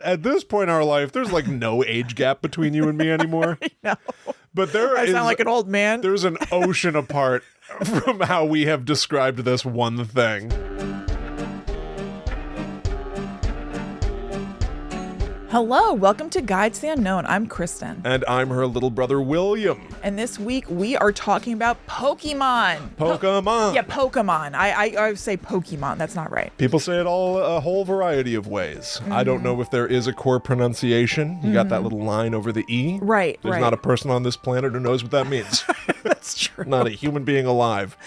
at this point in our life, there's like no age gap between you and me anymore. No. But I sound like an old man. There's an ocean apart from how we have described this one thing. Hello, welcome to Guides to the Unknown. I'm Kristen. And I'm her little brother, William. And this week we are talking about Pokemon. Pokemon. Yeah, Pokemon. I say Pokemon. That's not right. People say it all a whole variety of ways. I don't know if there is a core pronunciation. You got that little line over the E. Right, There's not a person on this planet who knows what that means. That's true. Not a human being alive.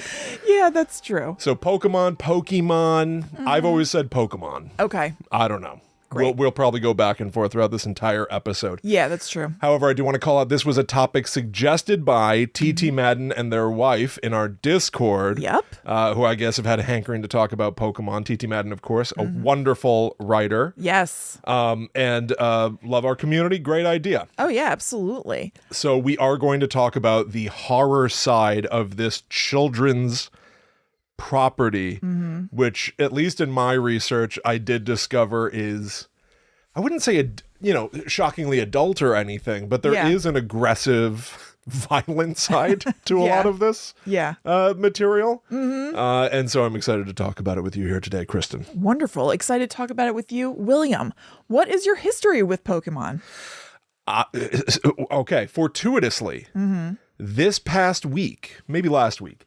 Yeah, that's true. So Pokemon. I've always said Pokemon. Okay. I don't know. Great. We'll probably go back and forth throughout this entire episode. Yeah, that's true. However, I do want to call out this was a topic suggested by TT Madden and their wife in our Discord. Yep. Who I guess have had a hankering to talk about Pokemon. TT Madden, of course, a wonderful writer. Yes. And love our community. Great idea. Oh, yeah, absolutely. So we are going to talk about the horror side of this children's property, which, at least in my research, I did discover is, I wouldn't say, shockingly adult or anything, but there is an aggressive, violent side to a lot of this material. And so I'm excited to talk about it with you here today, Kristen. Wonderful. Excited to talk about it with you. William, what is your history with Pokemon? Okay, fortuitously, this past week, maybe last week,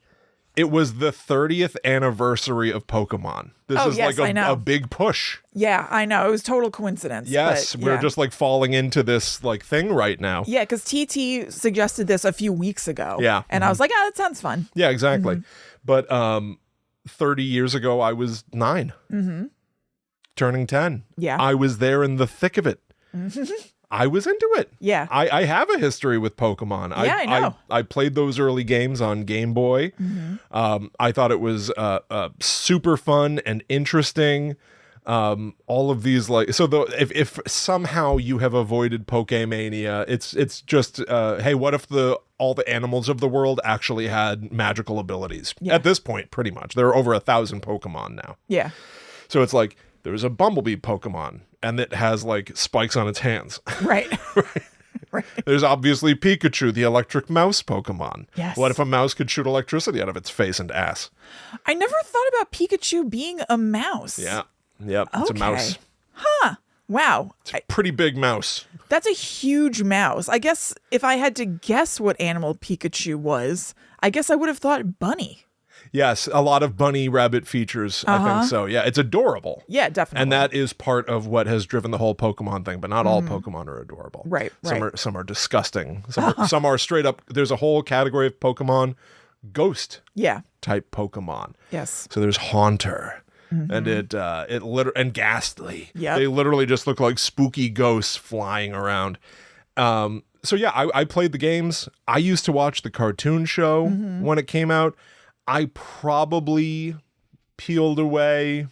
it was the 30th anniversary of Pokemon. This is like a big push. Yeah, I know. It was total coincidence. Yes, we're just like falling into this like thing right now. Yeah, because TT suggested this a few weeks ago. Yeah. And I was like, that sounds fun. Yeah, exactly. But 30 years ago, I was 9. Turning 10. Yeah. I was there in the thick of it. I was into it. Yeah. I have a history with Pokemon. I know. I played those early games on Game Boy. I thought it was super fun and interesting. All of these, like, so if somehow you have avoided Pokemania, it's just hey, what if all the animals of the world actually had magical abilities? Yeah. At this point, pretty much there are over 1,000 Pokemon now. Yeah. So it's like there's a Bumblebee Pokemon, and it has like spikes on its hands. Right. Right. There's obviously Pikachu, the electric mouse Pokemon. Yes. What if a mouse could shoot electricity out of its face and ass? I never thought about Pikachu being a mouse. Yeah. Yep. It's a mouse. Huh. Wow. It's a pretty big mouse. That's a huge mouse. I guess if I had to guess what animal Pikachu was, I guess I would have thought bunny. Yes, a lot of bunny rabbit features. I think so. Yeah, it's adorable. Yeah, definitely. And that is part of what has driven the whole Pokemon thing, but not all Pokemon are adorable. Right, Some are disgusting. Some are straight up, there's a whole category of Pokemon, ghost type Pokemon. Yes. So there's Haunter. And and Ghastly. Yep. They literally just look like spooky ghosts flying around. So yeah, I played the games. I used to watch the cartoon show when it came out. I probably peeled away,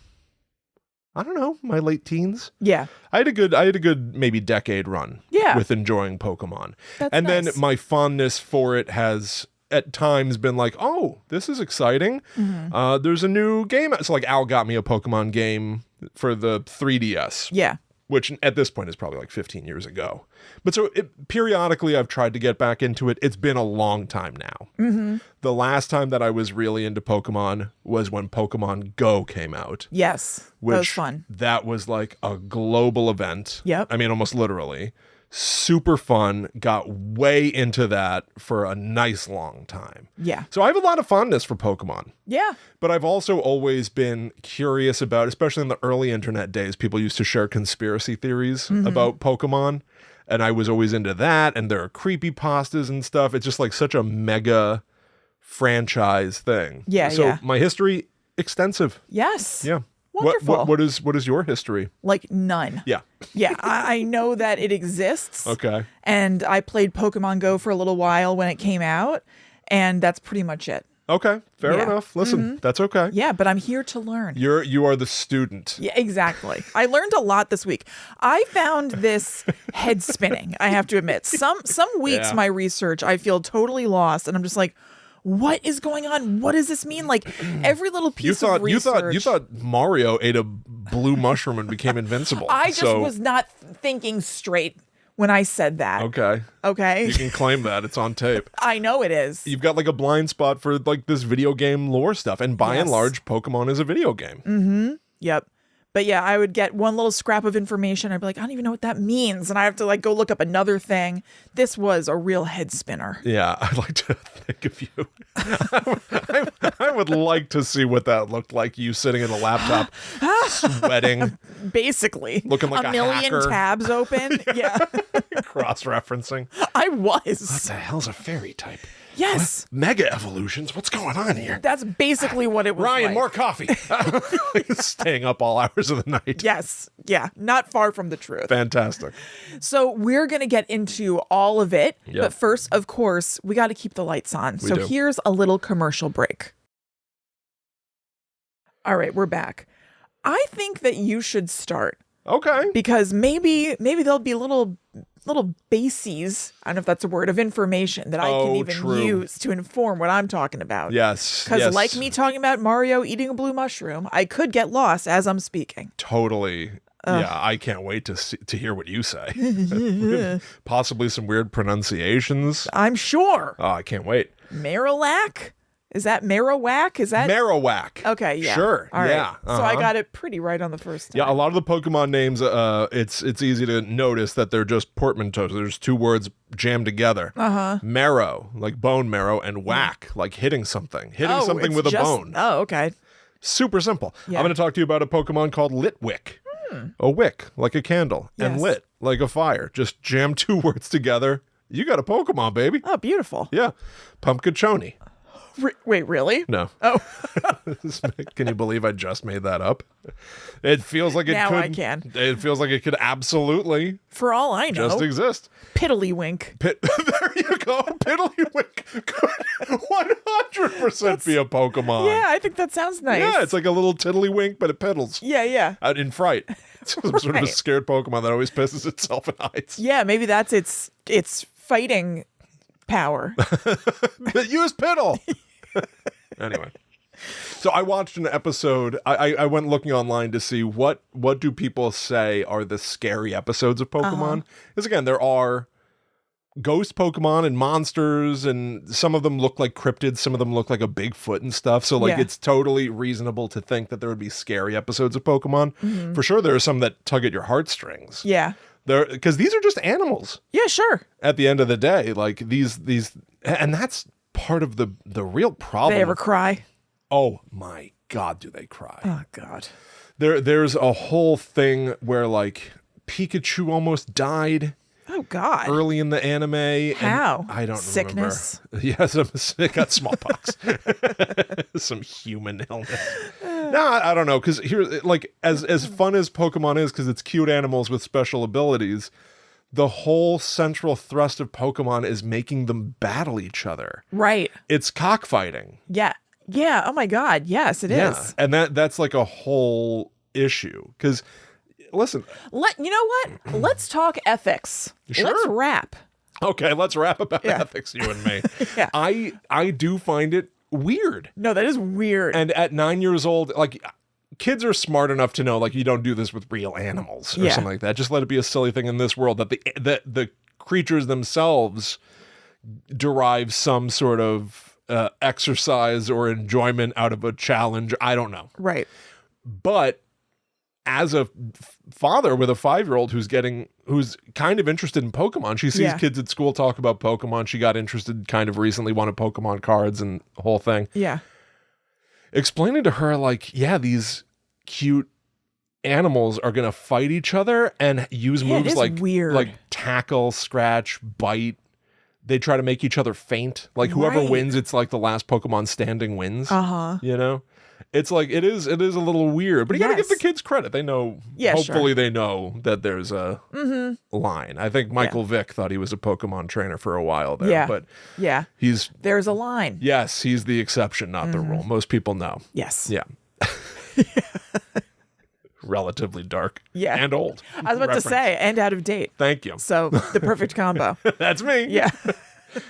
I don't know, my late teens. Yeah. I had a good maybe decade run with enjoying Pokemon. Then my fondness for it has at times been like, oh, this is exciting. There's a new game. So like Al got me a Pokemon game for the 3DS. Yeah. Which at this point is probably like 15 years ago. But so periodically I've tried to get back into it. It's been a long time now. The last time that I was really into Pokemon was when Pokemon Go came out. Yes. That was fun. That was like a global event. Yep. I mean, almost literally. Super fun. Got way into that for a nice long time. Yeah. So I have a lot of fondness for Pokemon. Yeah. But I've also always been curious about, especially in the early internet days, people used to share conspiracy theories about Pokemon. And I was always into that. And there are creepypastas and stuff. It's just like such a mega franchise thing. Yeah. So my history, extensive. Yes. Yeah. Wonderful. What is your history? Like none. Yeah. Yeah. I know that it exists. Okay. And I played Pokemon Go for a little while when it came out. And that's pretty much it. Okay. Fair enough. Listen, that's okay. Yeah, but I'm here to learn. You are the student. Yeah, exactly. I learned a lot this week. I found this head spinning, I have to admit. Some weeks my research, I feel totally lost and I'm just like, what is going on? What does this mean? Like every little piece of research. You thought Mario ate a blue mushroom and became invincible. I just was not thinking straight when I said that. Okay. Okay. You can claim that. It's on tape. I know it is. You've got like a blind spot for like this video game lore stuff. And by and large, Pokemon is a video game. Mm-hmm. Yep. But yeah, I would get one little scrap of information. I'd be like, I don't even know what that means. And I have to like go look up another thing. This was a real head spinner. Yeah, I'd like to think of you. I would like to see what that looked like. You sitting at a laptop, sweating. Basically. Looking like a million hacker. tabs open. Yeah. Cross-referencing. I was. What the hell's a fairy type? Yes. What? Mega evolutions? What's going on here? That's basically what it was Ryan, like. more coffee. Staying up all hours of the night. Yes. Yeah. Not far from the truth. Fantastic. So we're going to get into all of it. Yep. But first, of course, we got to keep the lights on. We So do. here's a little commercial break. All right, we're back. I think that you should start Okay. because maybe there'll be little bases, I don't know if that's a word, of information that I can even true. use to inform what I'm talking about. Yes. Because yes. like me talking about Mario eating a blue mushroom, I could get lost as I'm speaking. Totally. Yeah, I can't wait to hear what you say. Possibly some weird pronunciations. I'm sure. Oh, I can't wait. Marowak? Is that Marowak? Is that Marowak. okay? Yeah, Sure. All right. Yeah. So I got it pretty right on the first time. Yeah, a lot of the Pokemon names, it's easy to notice that they're just portmanteaus. There's two words jammed together. Marrow, like bone marrow, and whack, like hitting something. Hitting something it's with a just- bone. Oh, okay. Super simple. Yeah. I'm going to talk to you about a Pokemon called Litwick. A wick, like a candle, and Yes. lit, like a fire. Just jam two words together. You got a Pokemon, baby. Oh, beautiful. Yeah. Pumpkinchoni. Wait, really? No. Oh, Can you believe I just made that up? It feels like it Now could. I can. It feels like it could absolutely for all I know, just exist. Piddlywink. There you go. Piddlywink could 100% be a Pokemon. Yeah, I think that sounds nice. Yeah, it's like a little tiddlywink, but it piddles. yeah. Out in fright. Some sort of a Right. scared Pokemon that always pisses itself and hides. Yeah, maybe that's its fighting power. Use piddle. Anyway. So I watched an episode. I went looking online to see what do people say are the scary episodes of Pokemon. Because again, there are ghost Pokemon and monsters, and some of them look like cryptids, some of them look like a Bigfoot and stuff. So like Yeah. it's totally reasonable to think that there would be scary episodes of Pokemon. For sure, there are some that tug at your heartstrings. Yeah. Because these are just animals. Yeah, sure. At the end of the day, like these, and that's part of the real problem. They ever cry? Oh my God, do they cry? Oh, God. There's a whole thing where like Pikachu almost died Oh, God. early in the anime. How? And I don't Sickness? remember. Yes, it got smallpox. Some human illness. No, I don't know. Because here, like, as fun as Pokemon is, because it's cute animals with special abilities, the whole central thrust of Pokemon is making them battle each other. Right. It's cockfighting. Yeah. Yeah. Oh, my God. Yes, it is. And that's like a whole issue. Because, listen. You know what? Let's talk ethics. Sure. Let's wrap. Okay, let's rap about Yeah. ethics, you and me. Yeah. I do find it weird. No, that is weird. And at 9 years old, like, kids are smart enough to know, like, you don't do this with real animals or Yeah. something like that. Just let it be a silly thing in this world that the creatures themselves derive some sort of exercise or enjoyment out of a challenge. I don't know. Right. But as a father with a 5-year-old who's kind of interested in Pokemon, she sees Yeah. kids at school talk about Pokemon. She got interested kind of recently, wanted Pokemon cards and the whole thing. Yeah. Explaining to her, like, yeah, these cute animals are going to fight each other and use Yeah, it moves is like weird. like tackle, scratch, bite. They try to make each other faint. Like whoever Right. wins, it's like the last Pokemon standing wins. Uh-huh. You know? It's like it is a little weird, but you gotta give the Yes. kids credit. They know, Yeah, hopefully they know that there's a Mm-hmm. line. I think Michael Vick thought he was a Pokemon trainer for a while there, Yeah. but Yeah. he's There's a line. yes, he's the exception, not the rule. Most people know. Yes. Yeah. Relatively dark. Yeah. And old. I was about to say, and out of date. Thank you. So the perfect combo. That's me. Yeah.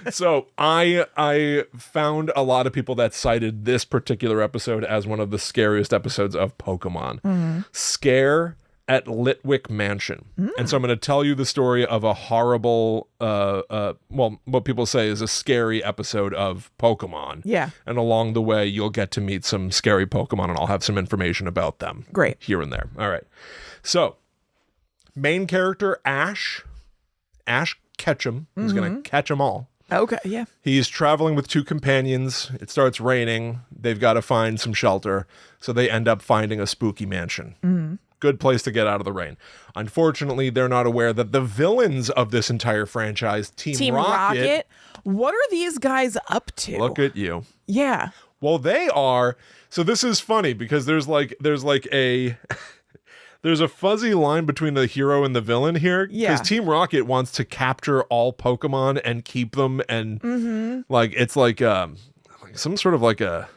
So I found a lot of people that cited this particular episode as one of the scariest episodes of Pokemon. Scare at Litwick Mansion. And so I'm going to tell you the story of a horrible, well, what people say is a scary episode of Pokemon. Yeah. And along the way, you'll get to meet some scary Pokemon, and I'll have some information about them. Great. Here and there. All right. So, main character, Ash Ketchum. He's going to catch them all. Okay, yeah. He's traveling with two companions. It starts raining. They've got to find some shelter. So they end up finding a spooky mansion. Good place to get out of the rain. Unfortunately, they're not aware that the villains of this entire franchise, Team Rocket, what are these guys up to? look at you. Yeah. Well, they are. So this is funny because there's a there's a fuzzy line between the hero and the villain here. Yeah. Because Team Rocket wants to capture all Pokemon and keep them, and like it's like some sort of like a,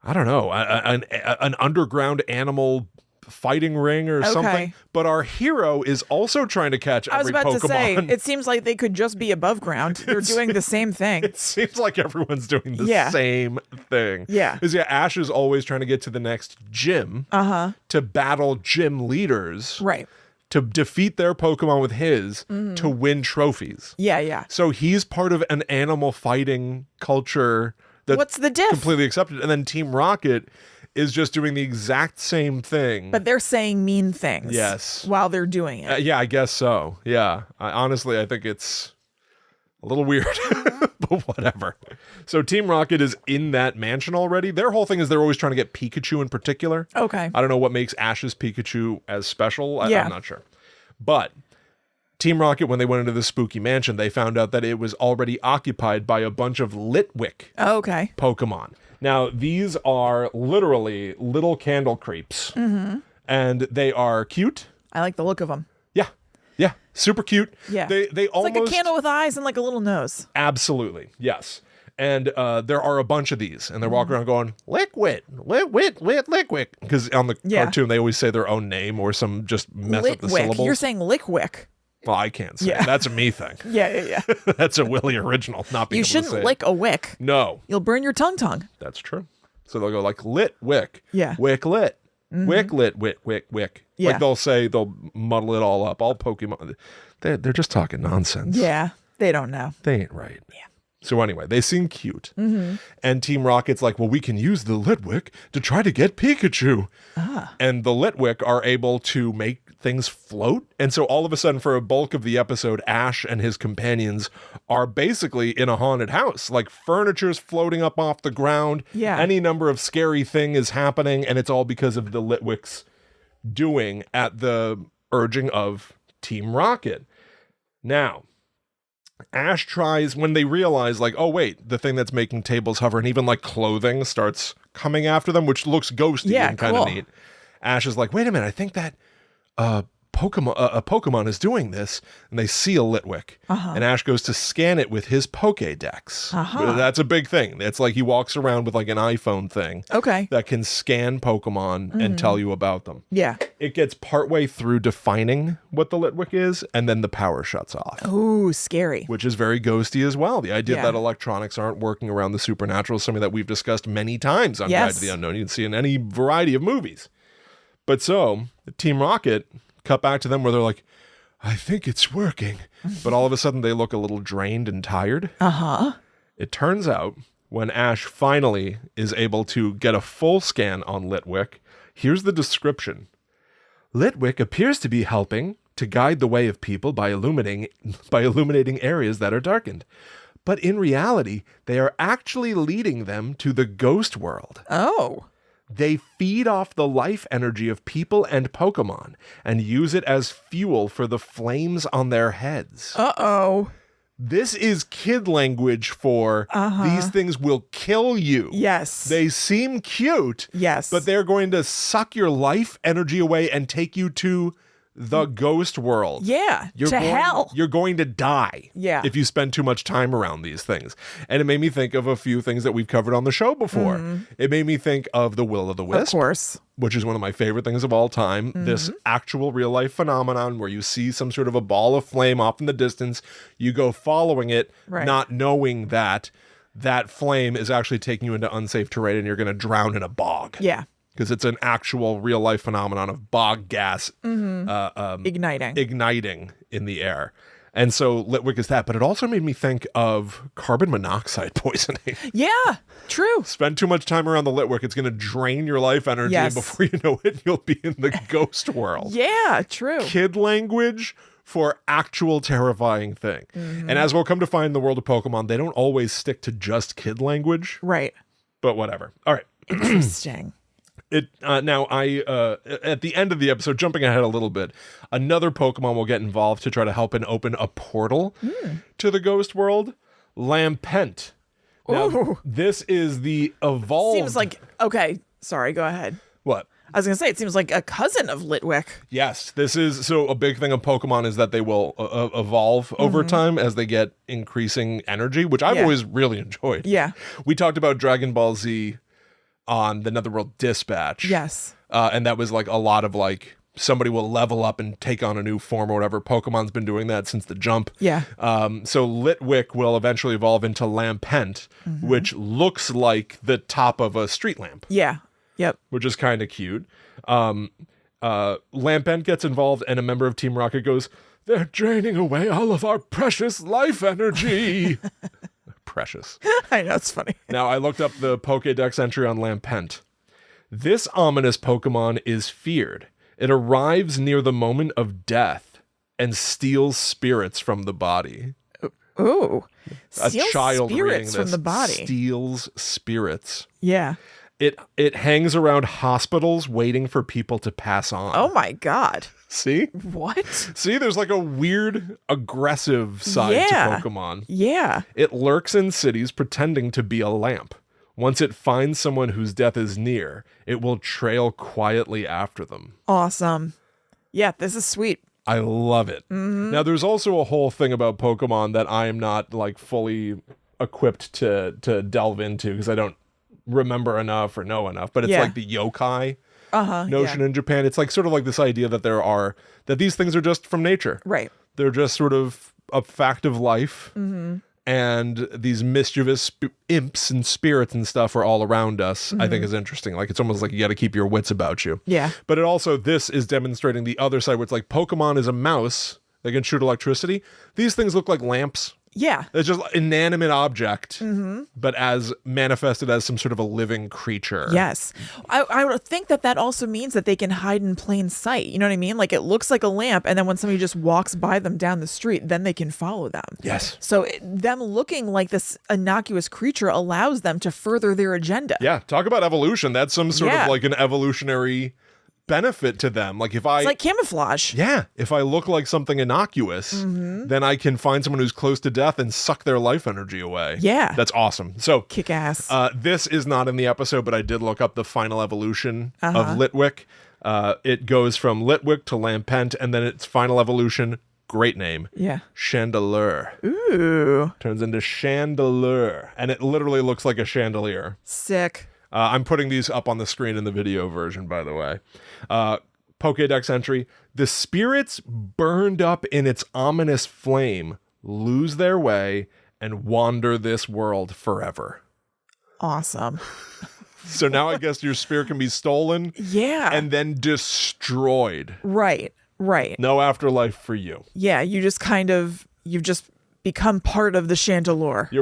I don't know, an underground animal fighting ring or something. But our hero is also trying to catch every Pokemon. I was about to say, it seems like they could just be above ground. They're doing the same thing. It seems like everyone's doing the same thing. Yeah. Because Ash is always trying to get to the next gym to battle gym leaders. Right. To defeat their Pokemon with his to win trophies. Yeah, yeah. So he's part of an animal fighting culture that's What's the diff? completely accepted. And then Team Rocket is just doing the exact same thing. But they're saying mean things. Yes. While they're doing it. Yeah, I guess so. Yeah. Honestly, I think it's a little weird, but whatever. So Team Rocket is in that mansion already. Their whole thing is they're always trying to get Pikachu in particular. Okay. I don't know what makes Ash's Pikachu as special. I'm not sure. But Team Rocket, when they went into the spooky mansion, they found out that it was already occupied by a bunch of Litwick Okay. Pokemon. Now, these are literally little candle creeps, and they are cute. I like the look of them. Yeah, yeah, super cute. Yeah. They It's almost like a candle with eyes and like a little nose. absolutely, yes. And there are a bunch of these, and they're walking around going liquid, liquid, because on the cartoon they always say their own name or some just mess up the syllables. You're saying Lickwick. Well, I can't say. That's a me thing. Yeah. That's a Willie original. Not being You able to shouldn't say lick a wick. No, You'll burn your tongue. that's true. So they'll go like lit wick. Yeah. Wick lit. Wick lit wick. Yeah. Like they'll muddle it all up. All Pokemon. They're just talking nonsense. Yeah. They don't know. They ain't right. Yeah. So anyway, they seem cute. And Team Rocket's like, well, we can use the Litwick to try to get Pikachu. And the Litwick are able to make things float. And so all of a sudden, for a bulk of the episode, Ash and his companions are basically in a haunted house. Like furniture's floating up off the ground. Yeah. Any number of scary thing is happening. And it's all because of the Litwick's doing at the urging of Team Rocket. Now, Ash tries, when they realize, like, oh, wait, the thing that's making tables hover and even, like, clothing starts coming after them, which looks ghosty and kind of neat. Ash is like, wait a minute, I think that a Pokemon is doing this. And they see a Litwick. And Ash goes to scan it with his Pokédex. That's a big thing. It's like he walks around with, like, an iPhone thing. Okay. That can scan Pokemon and tell you about them. Yeah. It gets partway through defining what the Litwick is, and then the power shuts off. Ooh, scary. Which is very ghosty as well. The idea Yeah. that electronics aren't working around the supernatural is something that we've discussed many times on Guide to the Unknown. You can see in any variety of movies. But so, Team Rocket cut back to them where they're like, I think it's working. But all of a sudden they look a little drained and tired. It turns out when Ash finally is able to get a full scan on Litwick, here's the description. Litwick appears to be helping to guide the way of people by illuminating areas that are darkened. But in reality, they are actually leading them to the ghost world. Oh. They feed off the life energy of people and Pokemon and use it as fuel for the flames on their heads. Uh-oh. This is kid language for these things will kill you. Yes. They seem cute. Yes. But they're going to suck your life energy away and take you to the ghost world. Yeah, hell. You're going to die if you spend too much time around these things. And it made me think of a few things that we've covered on the show before. It made me think of the Will o' the Wisp. Of course. Which is one of my favorite things of all time. This actual real life phenomenon where you see some sort of a ball of flame off in the distance. You go following it, not knowing that that flame is actually taking you into unsafe terrain and you're going to drown in a bog. Yeah. Because it's an actual real life phenomenon of bog gas igniting in the air. And so Litwick is that. But it also made me think of carbon monoxide poisoning. Yeah, true. Spend too much time around the Litwick, it's going to drain your life energy. And before you know it, you'll be in the ghost world. Yeah, true. Kid language for actual terrifying thing. And as we'll come to find in the world of Pokemon, they don't always stick to just kid language. Right. But whatever. All right. Interesting. Now at the end of the episode, jumping ahead a little bit, another Pokemon will get involved to try to help and open a portal to the ghost world. Lampent. Now, this is the evolved. Seems like okay. Sorry, go ahead. What? I was gonna say it seems like a cousin of Litwick. Yes, this is so a big thing of Pokemon is that they will evolve over time as they get increasing energy, which I've always really enjoyed. Yeah, we talked about Dragon Ball Z on the Netherworld Dispatch. Yes. And that was like a lot of like somebody will level up and take on a new form or whatever. Pokemon's been doing that since the jump. Yeah. So Litwick will eventually evolve into Lampent, which looks like the top of a street lamp. Yeah. Yep. Which is kind of cute. Lampent gets involved and a member of Team Rocket goes, "They're draining away all of our precious life energy." Precious. I know, it's funny. Now, I looked up the Pokédex entry on Lampent. This ominous Pokemon is feared. It arrives near the moment of death and steals spirits from the body. Ooh. A child reading spirits this from the body. steals spirits. Yeah. It hangs around hospitals waiting for people to pass on. Oh my God. See? What? See, there's like a weird aggressive side to Pokemon. Yeah. It lurks in cities pretending to be a lamp. Once it finds someone whose death is near, it will trail quietly after them. Awesome. Yeah, this is sweet. I love it. Now, there's also a whole thing about Pokemon that I am not like fully equipped to delve into because I don't remember enough or know enough, but it's like the yokai notion in Japan. It's like sort of like this idea that that these things are just from nature. Right. They're just sort of a fact of life. And these mischievous imps and spirits and stuff are all around us, I think is interesting. Like, it's almost like you got to keep your wits about you. Yeah. But it also, this is demonstrating the other side where it's like Pokemon is a mouse that can shoot electricity. These things look like lamps. Yeah. It's just an inanimate object, but as manifested as some sort of a living creature. Yes. I would think that also means that they can hide in plain sight. You know what I mean? Like it looks like a lamp, and then when somebody just walks by them down the street, then they can follow them. Yes. So them looking like this innocuous creature allows them to further their agenda. Yeah. Talk about evolution. That's some sort of like an evolutionary benefit to them. Like if it's like camouflage. Yeah, if I look like something innocuous, then I can find someone who's close to death and suck their life energy away. Yeah. That's awesome. So kick ass. This is not in the episode, but I did look up the final evolution of Litwick. It goes from Litwick to Lampent, and then its final evolution, great name. Yeah. Chandelure. Ooh. Turns into Chandelure. And it literally looks like a chandelier. Sick. I'm putting these up on the screen in the video version, by the way. Pokédex entry. The spirits burned up in its ominous flame lose their way and wander this world forever. Awesome. So now I guess your spirit can be stolen. Yeah. And then destroyed. Right. Right. No afterlife for you. Yeah. You've just become part of the Chandelure.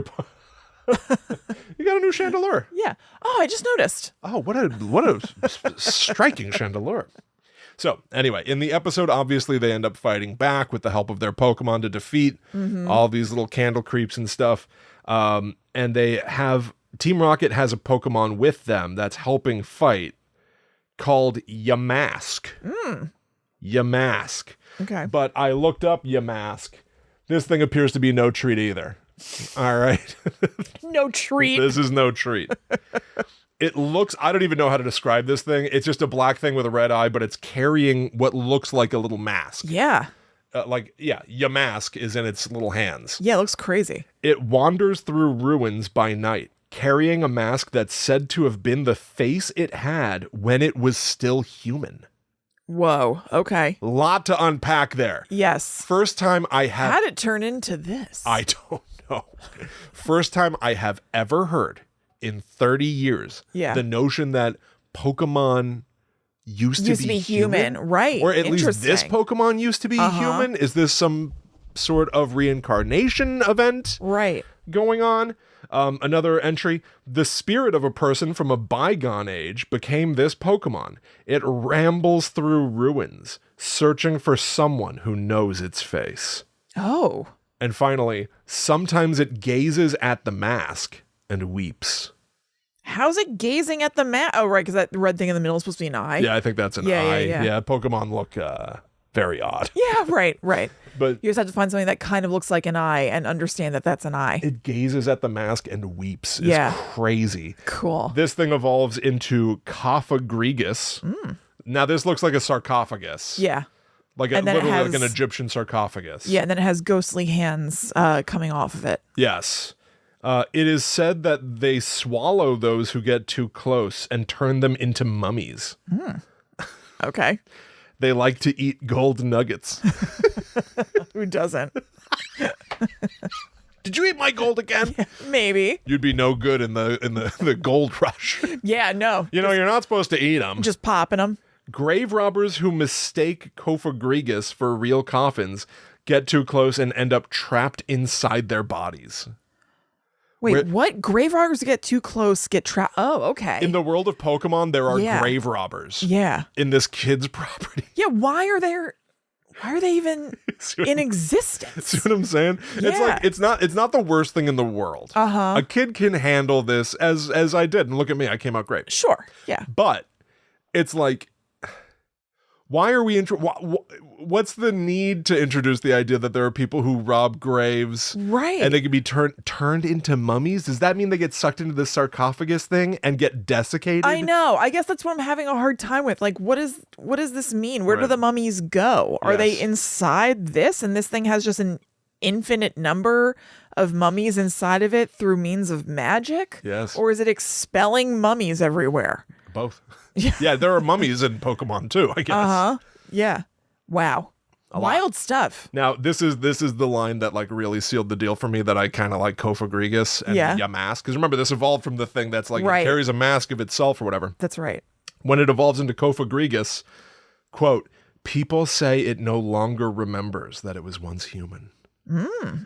You got a new Chandelure. Yeah. Oh, I just noticed. Oh, what a striking Chandelure. So anyway, in the episode, obviously they end up fighting back with the help of their Pokemon to defeat all these little candle creeps and stuff. And Team Rocket has a Pokemon with them that's helping fight called Yamask. Yamask. Okay. But I looked up Yamask. This thing appears to be no treat either. All right. No treat. This is no treat. It looks, I don't even know how to describe this thing. It's just a black thing with a red eye, but it's carrying what looks like a little mask. Yeah. Your mask is in its little hands. Yeah, it looks crazy. It wanders through ruins by night, carrying a mask that's said to have been the face it had when it was still human. Whoa. Okay. Lot to unpack there. Yes. First time I have... How did it turn into this? I don't know. First time I have ever heard in 30 years the notion that Pokemon used to be human. Right. Or at least this Pokemon used to be human. Is this some sort of reincarnation event going on? Another entry, the spirit of a person from a bygone age became this Pokemon. It rambles through ruins, searching for someone who knows its face. Oh. And finally, sometimes it gazes at the mask and weeps. How's it gazing at the mask? Oh, right, because that red thing in the middle is supposed to be an eye. Yeah, I think that's an eye. Yeah, Pokemon look very odd. Yeah, right. But you just have to find something that kind of looks like an eye and understand that that's an eye. It gazes at the mask and weeps. It's crazy. Cool. This thing evolves into Cophagrigus. Now, this looks like a sarcophagus. Yeah. Literally like an Egyptian sarcophagus. Yeah, and then it has ghostly hands coming off of it. Yes. It is said that they swallow those who get too close and turn them into mummies. Okay. They like to eat gold nuggets. Who doesn't? Did you eat my gold again? Yeah, maybe. You'd be no good in the gold rush. Yeah, no. You're not supposed to eat them. Just popping them. Grave robbers who mistake Cophagrigus for real coffins get too close and end up trapped inside their bodies. Wait, what? Grave robbers get too close, get trapped. Oh, okay. In the world of Pokemon, there are grave robbers. Yeah. In this kid's property. Yeah, why are they even in existence? See what I'm saying? Yeah. It's not the worst thing in the world. A kid can handle this as I did, and look at me, I came out great. Sure. Yeah. But it's like, why are we what's the need to introduce the idea that there are people who rob graves, right? And they can be turned into mummies? Does that mean they get sucked into the sarcophagus thing and get desiccated? I know. I guess that's what I'm having a hard time with. Like, what does this mean? Where do the mummies go? Are they inside this, and this thing has just an infinite number of mummies inside of it through means of magic? Yes. Or is it expelling mummies everywhere? Both. Yeah, there are mummies in Pokemon too, I guess. Yeah. Wow. Wild stuff. Now, this is the line that like really sealed the deal for me, that I kind of like Cophagrigus and Yamask. Because remember, this evolved from the thing that's like it carries a mask of itself or whatever. That's right. When it evolves into Cophagrigus, quote, people say it no longer remembers that it was once human.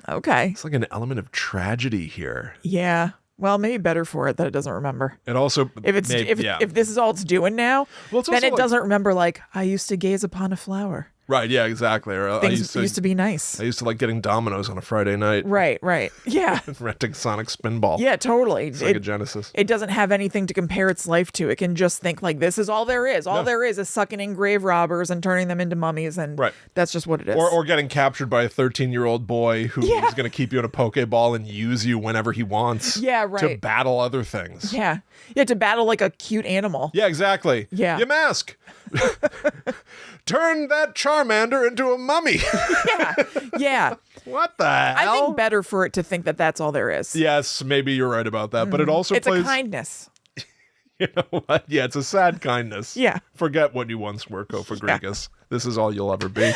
Okay. It's like an element of tragedy here. Yeah. Well, maybe better for it that it doesn't remember. It also, if this is all it's doing now, then it doesn't remember. Like, I used to gaze upon a flower. Right. Yeah. Exactly. Or Things used to be nice. I used to like getting Domino's on a Friday night. Right. Yeah. Renting Sonic Spinball. Yeah. Totally. It's like a Genesis. It doesn't have anything to compare its life to. It can just think like, this is all there is. All there is sucking in grave robbers and turning them into mummies, and that's just what it is. Or getting captured by a 13-year-old boy who is going to keep you in a Pokeball and use you whenever he wants. Yeah. Right. To battle other things. Yeah. Yeah. To battle like a cute animal. Yeah. Exactly. Yeah. Yamask. Turn that Charmander into a mummy. Yeah. What the hell? I think better for it to think that that's all there is. Yes, maybe you're right about that. But it also it's a kindness. You know what? Yeah, it's a sad kindness. Yeah. Forget what you once were, Cophagrigus. This is all you'll ever be.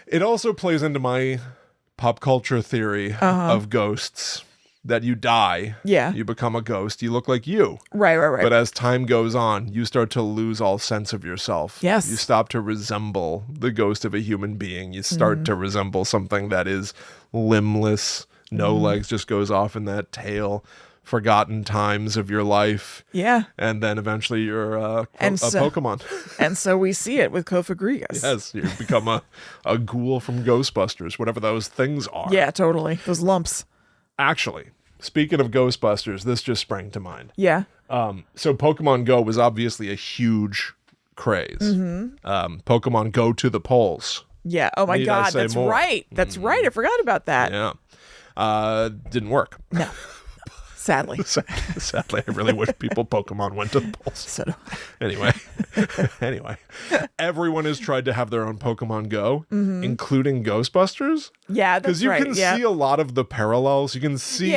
It also plays into my pop culture theory of ghosts. That you die, you become a ghost, you look like you. Right. But as time goes on, you start to lose all sense of yourself. Yes. You stop to resemble the ghost of a human being. You start to resemble something that is limbless, no legs, just goes off in that tail, forgotten times of your life. Yeah. And then eventually you're a Pokemon. And so we see it with Cophagrigus. Yes, you become a ghoul from Ghostbusters, whatever those things are. Yeah, totally. Those lumps. Actually, speaking of Ghostbusters, this just sprang to mind. Yeah. So Pokemon Go was obviously a huge craze. Pokemon Go to the polls. Yeah. Oh my God, that's right. That's right. I forgot about that. Yeah. Didn't work. No. Sadly. Sadly, I really wish Pokemon went to the polls. So do I. Anyway, everyone has tried to have their own Pokemon Go, including Ghostbusters. Yeah, that's right. Because you can see a lot of the parallels. You can see,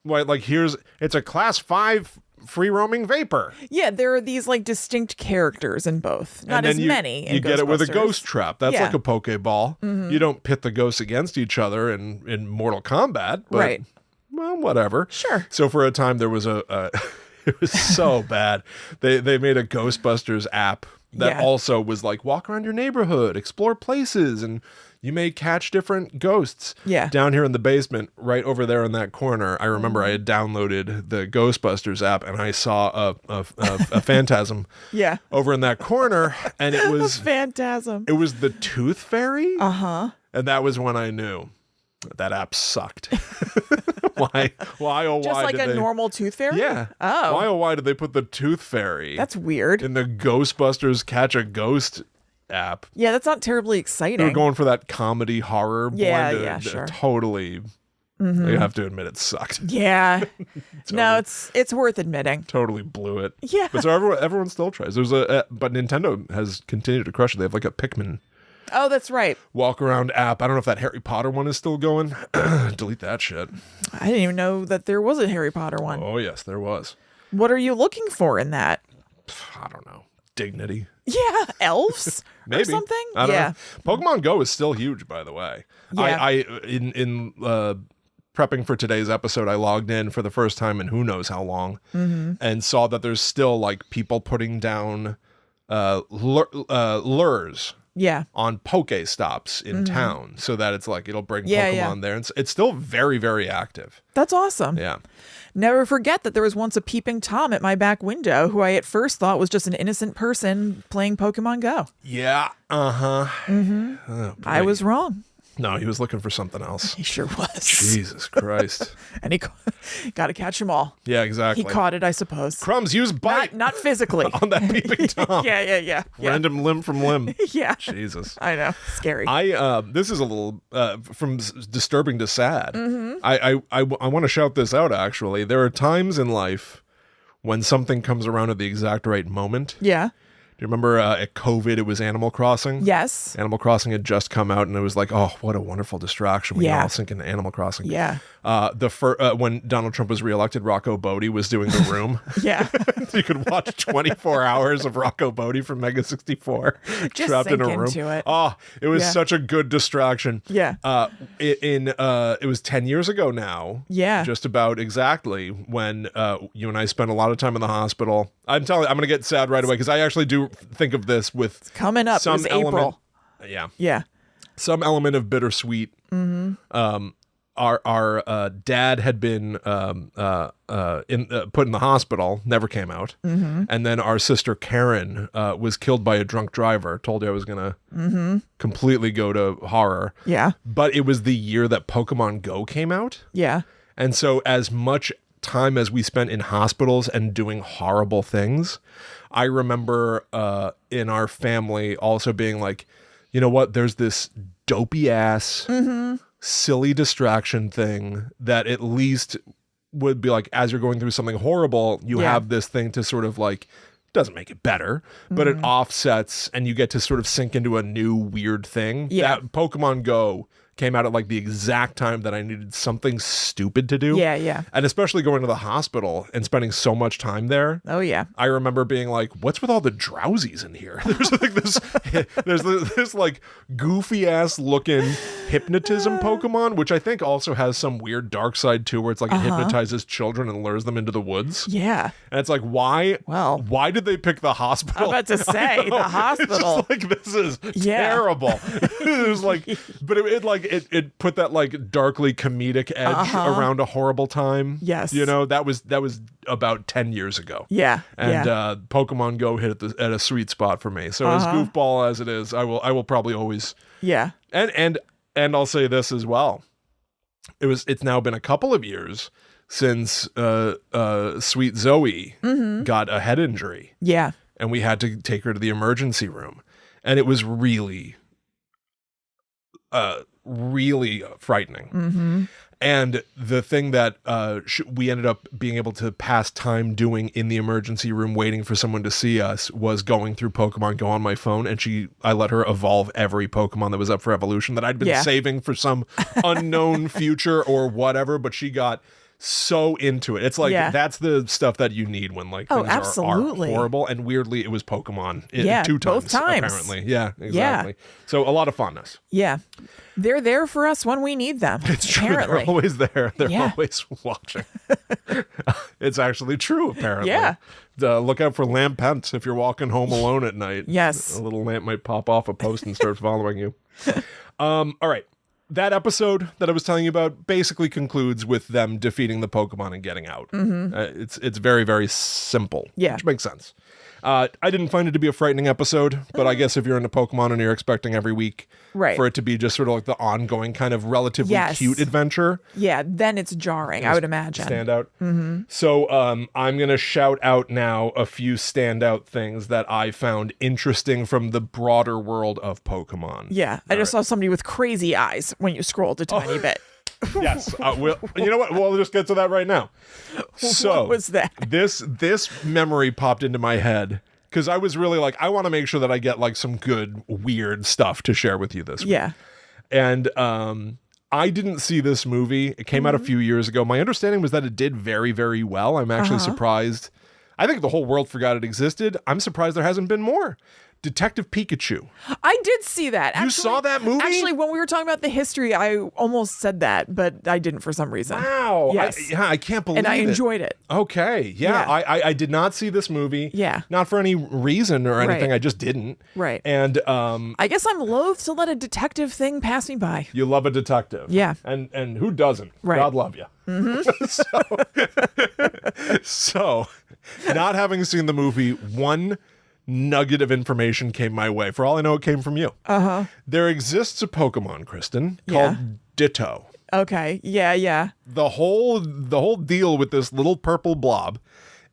like, it's a class 5 free roaming vapor. Yeah, there are these like distinct characters in both. Not as many in You get it with a Ghostbusters. ghost trap. That's like a Pokeball. You don't pit the ghosts against each other in Mortal Kombat. But, Right. well, whatever. Sure. So for a time, there was it was so bad. They made a Ghostbusters app that also was like, walk around your neighborhood, explore places, and you may catch different ghosts. Yeah. Down here in the basement, right over there in that corner, I remember I had downloaded the Ghostbusters app, and I saw a phantasm over in that corner, and it was... Phantasm. It was the Tooth Fairy. Uh-huh. And that was when I knew that app sucked. Why, oh, Just why like did a normal Tooth Fairy? Yeah. Oh. Why did they put the Tooth Fairy That's weird. in the Ghostbusters Catch a Ghost app? Yeah, that's not terribly exciting. They were going for that comedy horror blend. Sure. Totally. I have to admit it sucked. Yeah. No, it's worth admitting. Totally blew it. Yeah. But so everyone still tries. There's but Nintendo has continued to crush it. They have like a Pikmin Oh, that's right. walk around app. I don't know if that Harry Potter one is still going. Delete that shit. I didn't even know that there was a Harry Potter one. Oh yes, there was. What are you looking for in that? I don't know. Dignity. Yeah, elves Maybe or something. I don't know. Pokemon Go is still huge, by the way. Yeah. I in prepping for today's episode, I logged in for the first time in who knows how long, and saw that there's still like people putting down lures. Yeah. On Pokestops in town, so that it's like it'll bring Yeah, Pokemon there, and it's still very, very active. That's awesome. Yeah. Never forget that there was once a peeping Tom at my back window who I at first thought was just an innocent person playing Pokemon Go. Yeah. Oh, I was wrong. No, he was looking for something else. He sure was. Jesus Christ. And he got to catch them all. Yeah, exactly. He caught it, I suppose. Crumbs, use bite. Not physically. On that peeping Tom. Yeah. Random limb from limb. Yeah. Jesus. I know. Scary. This is a little from disturbing to sad. I want to shout this out, actually. There are times in life when something comes around at the exact right moment. Yeah. Do you remember at COVID, it was Animal Crossing? Yes. Animal Crossing had just come out, and it was like, oh, what a wonderful distraction. We can all sink into Animal Crossing. Yeah. When Donald Trump was reelected, Rocco Bodie was doing The Room. Yeah. You could watch 24 hours of Rocco Bodie from Mega 64 Just trapped in a sink room. into it. Oh, it was such a good distraction. Yeah. It was 10 years ago now. Yeah. Just about exactly when you and I spent a lot of time in the hospital. I'm going to get sad right away because I actually do think of this with coming up. some It was element. April. Yeah. Yeah. Some element of bittersweet. Our dad had been put in the hospital, never came out, and then our sister Karen was killed by a drunk driver. Told you I was gonna completely go to horror. Yeah. But it was the year that Pokemon Go came out, Yeah. and so as much time as we spent in hospitals and doing horrible things, I remember in our family also being like, you know what? There's this dopey ass. Silly distraction thing that at least would be like, as you're going through something horrible, you have this thing to sort of like, doesn't make it better, but it offsets and you get to sort of sink into a new weird thing. Yeah. That Pokemon Go came out at like the exact time that I needed something stupid to do. Yeah. And especially going to the hospital and spending so much time there. Oh, yeah. I remember being like, what's with all the drowsies in here? There's like this like goofy ass looking hypnotism Pokemon, which I think also has some weird dark side too, where it's like it hypnotizes children and lures them into the woods. Yeah. And it's like, why did they pick the hospital? I'm about to say the hospital. It's just like, this is terrible. It was like, but it put that like darkly comedic edge around a horrible time. Yes. You know, that was about 10 years ago. Yeah. And Pokemon Go hit at a sweet spot for me. So as goofball as it is, I will probably always. Yeah. And I'll say this as well. It's now been a couple of years since sweet Zoe got a head injury. Yeah. And we had to take her to the emergency room. And it was really really frightening. And the thing that we ended up being able to pass time doing in the emergency room waiting for someone to see us was going through Pokemon Go on my phone, and I let her evolve every Pokemon that was up for evolution that I'd been saving for some unknown future or whatever, but she got so into it. It's like that's the stuff that you need when like things are horrible. And weirdly, it was Pokemon 2 times, both times apparently. Yeah, exactly. So a lot of fondness. Yeah, they're there for us when we need them. It's true. Apparently. They're always there. They're always watching. It's actually true. Apparently. Yeah. Look out for Lampent if you're walking home alone at night. Yes. A little lamp might pop off a post and start following you. All right. That episode that I was telling you about basically concludes with them defeating the Pokemon and getting out. It's very, very simple, which makes sense. I didn't find it to be a frightening episode, but I guess if you're into Pokemon and you're expecting every week for it to be just sort of like the ongoing kind of relatively cute adventure. Yeah, then it's jarring, I would imagine. Stand out. So I'm going to shout out now a few standout things that I found interesting from the broader world of Pokemon. Yeah, I just saw somebody with crazy eyes when you scrolled a tiny bit. Yes. You know what? We'll just get to that right now. So what was that? This memory popped into my head because I was really like, I want to make sure that I get like some good, weird stuff to share with you this week. Yeah. And I didn't see this movie. It came out a few years ago. My understanding was that it did very, very well. I'm actually surprised. I think the whole world forgot it existed. I'm surprised there hasn't been more. Detective Pikachu. I did see that. You saw that movie? Actually, when we were talking about the history, I almost said that, but I didn't for some reason. Wow. Yes. I can't believe it. And I enjoyed it. Okay. Yeah. I did not see this movie. Yeah. Not for any reason or anything. I just didn't. Right. And I guess I'm loath to let a detective thing pass me by. You love a detective. Yeah. And who doesn't? Right. God love you. So, not having seen the movie, one nugget of information came my way. For all I know, it came from you. There exists a Pokemon, Kristen, called Ditto. Okay. Yeah. The whole deal with this little purple blob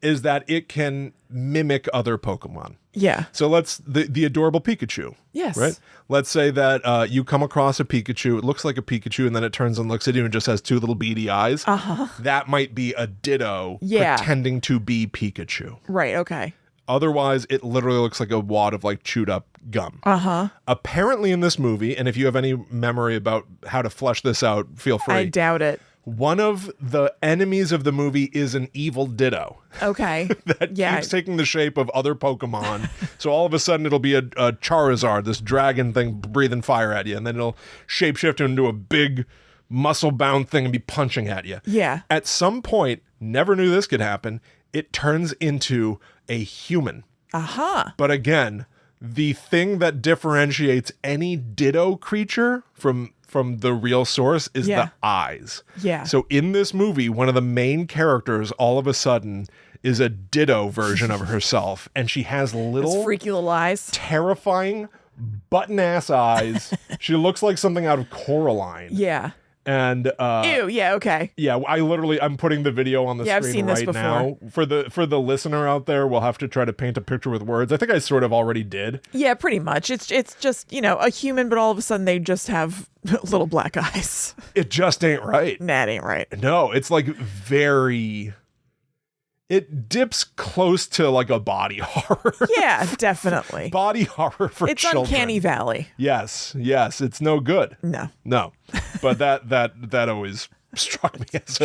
is that it can mimic other Pokemon. Yeah. So the adorable Pikachu. Yes. Right? Let's say that you come across a Pikachu, it looks like a Pikachu, and then it turns and looks at you and just has two little beady eyes. That might be a Ditto pretending to be Pikachu. Right, okay. Otherwise, it literally looks like a wad of like chewed up gum. Apparently in this movie, and if you have any memory about how to flesh this out, feel free. I doubt it. One of the enemies of the movie is an evil Ditto. Okay. that keeps taking the shape of other Pokemon. So all of a sudden it'll be a Charizard, this dragon thing breathing fire at you, and then it'll shapeshift into a big muscle-bound thing and be punching at you. Yeah. At some point, never knew this could happen, it turns into a human. But again, the thing that differentiates any Ditto creature from the real source is the eyes. Yeah. So in this movie, one of the main characters all of a sudden is a Ditto version of herself, and she has little freaky little eyes, terrifying button-ass eyes. She looks like something out of Coraline. Yeah. And ew, yeah, okay. Yeah, I'm putting the video on the screen I've seen right this before. now. For the listener out there, we'll have to try to paint a picture with words. I think I sort of already did. Yeah, pretty much. It's just, a human, but all of a sudden they just have little black eyes. It just ain't right. Nah, it ain't right. No, it's like it dips close to like a body horror. Yeah, definitely. Body horror for it's children. It's Uncanny Valley. Yes, it's no good. No. But that always struck me as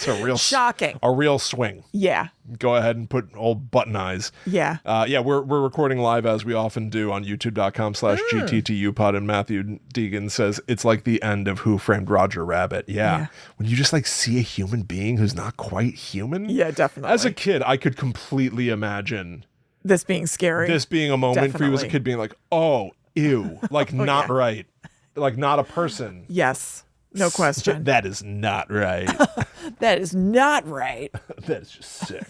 a real shocking. A real swing. Yeah. Go ahead and put old button eyes. Yeah. We're recording live as we often do on youtube.com/GTTUpod, and Matthew Deegan says it's like the end of Who Framed Roger Rabbit. Yeah. When you just like see a human being who's not quite human. Yeah, definitely. As a kid, I could completely imagine this being scary. This being a moment for you as a kid being like, oh, ew, like not right. Like not a person. Yes. No question. That is not right. That is not right. That is just sick.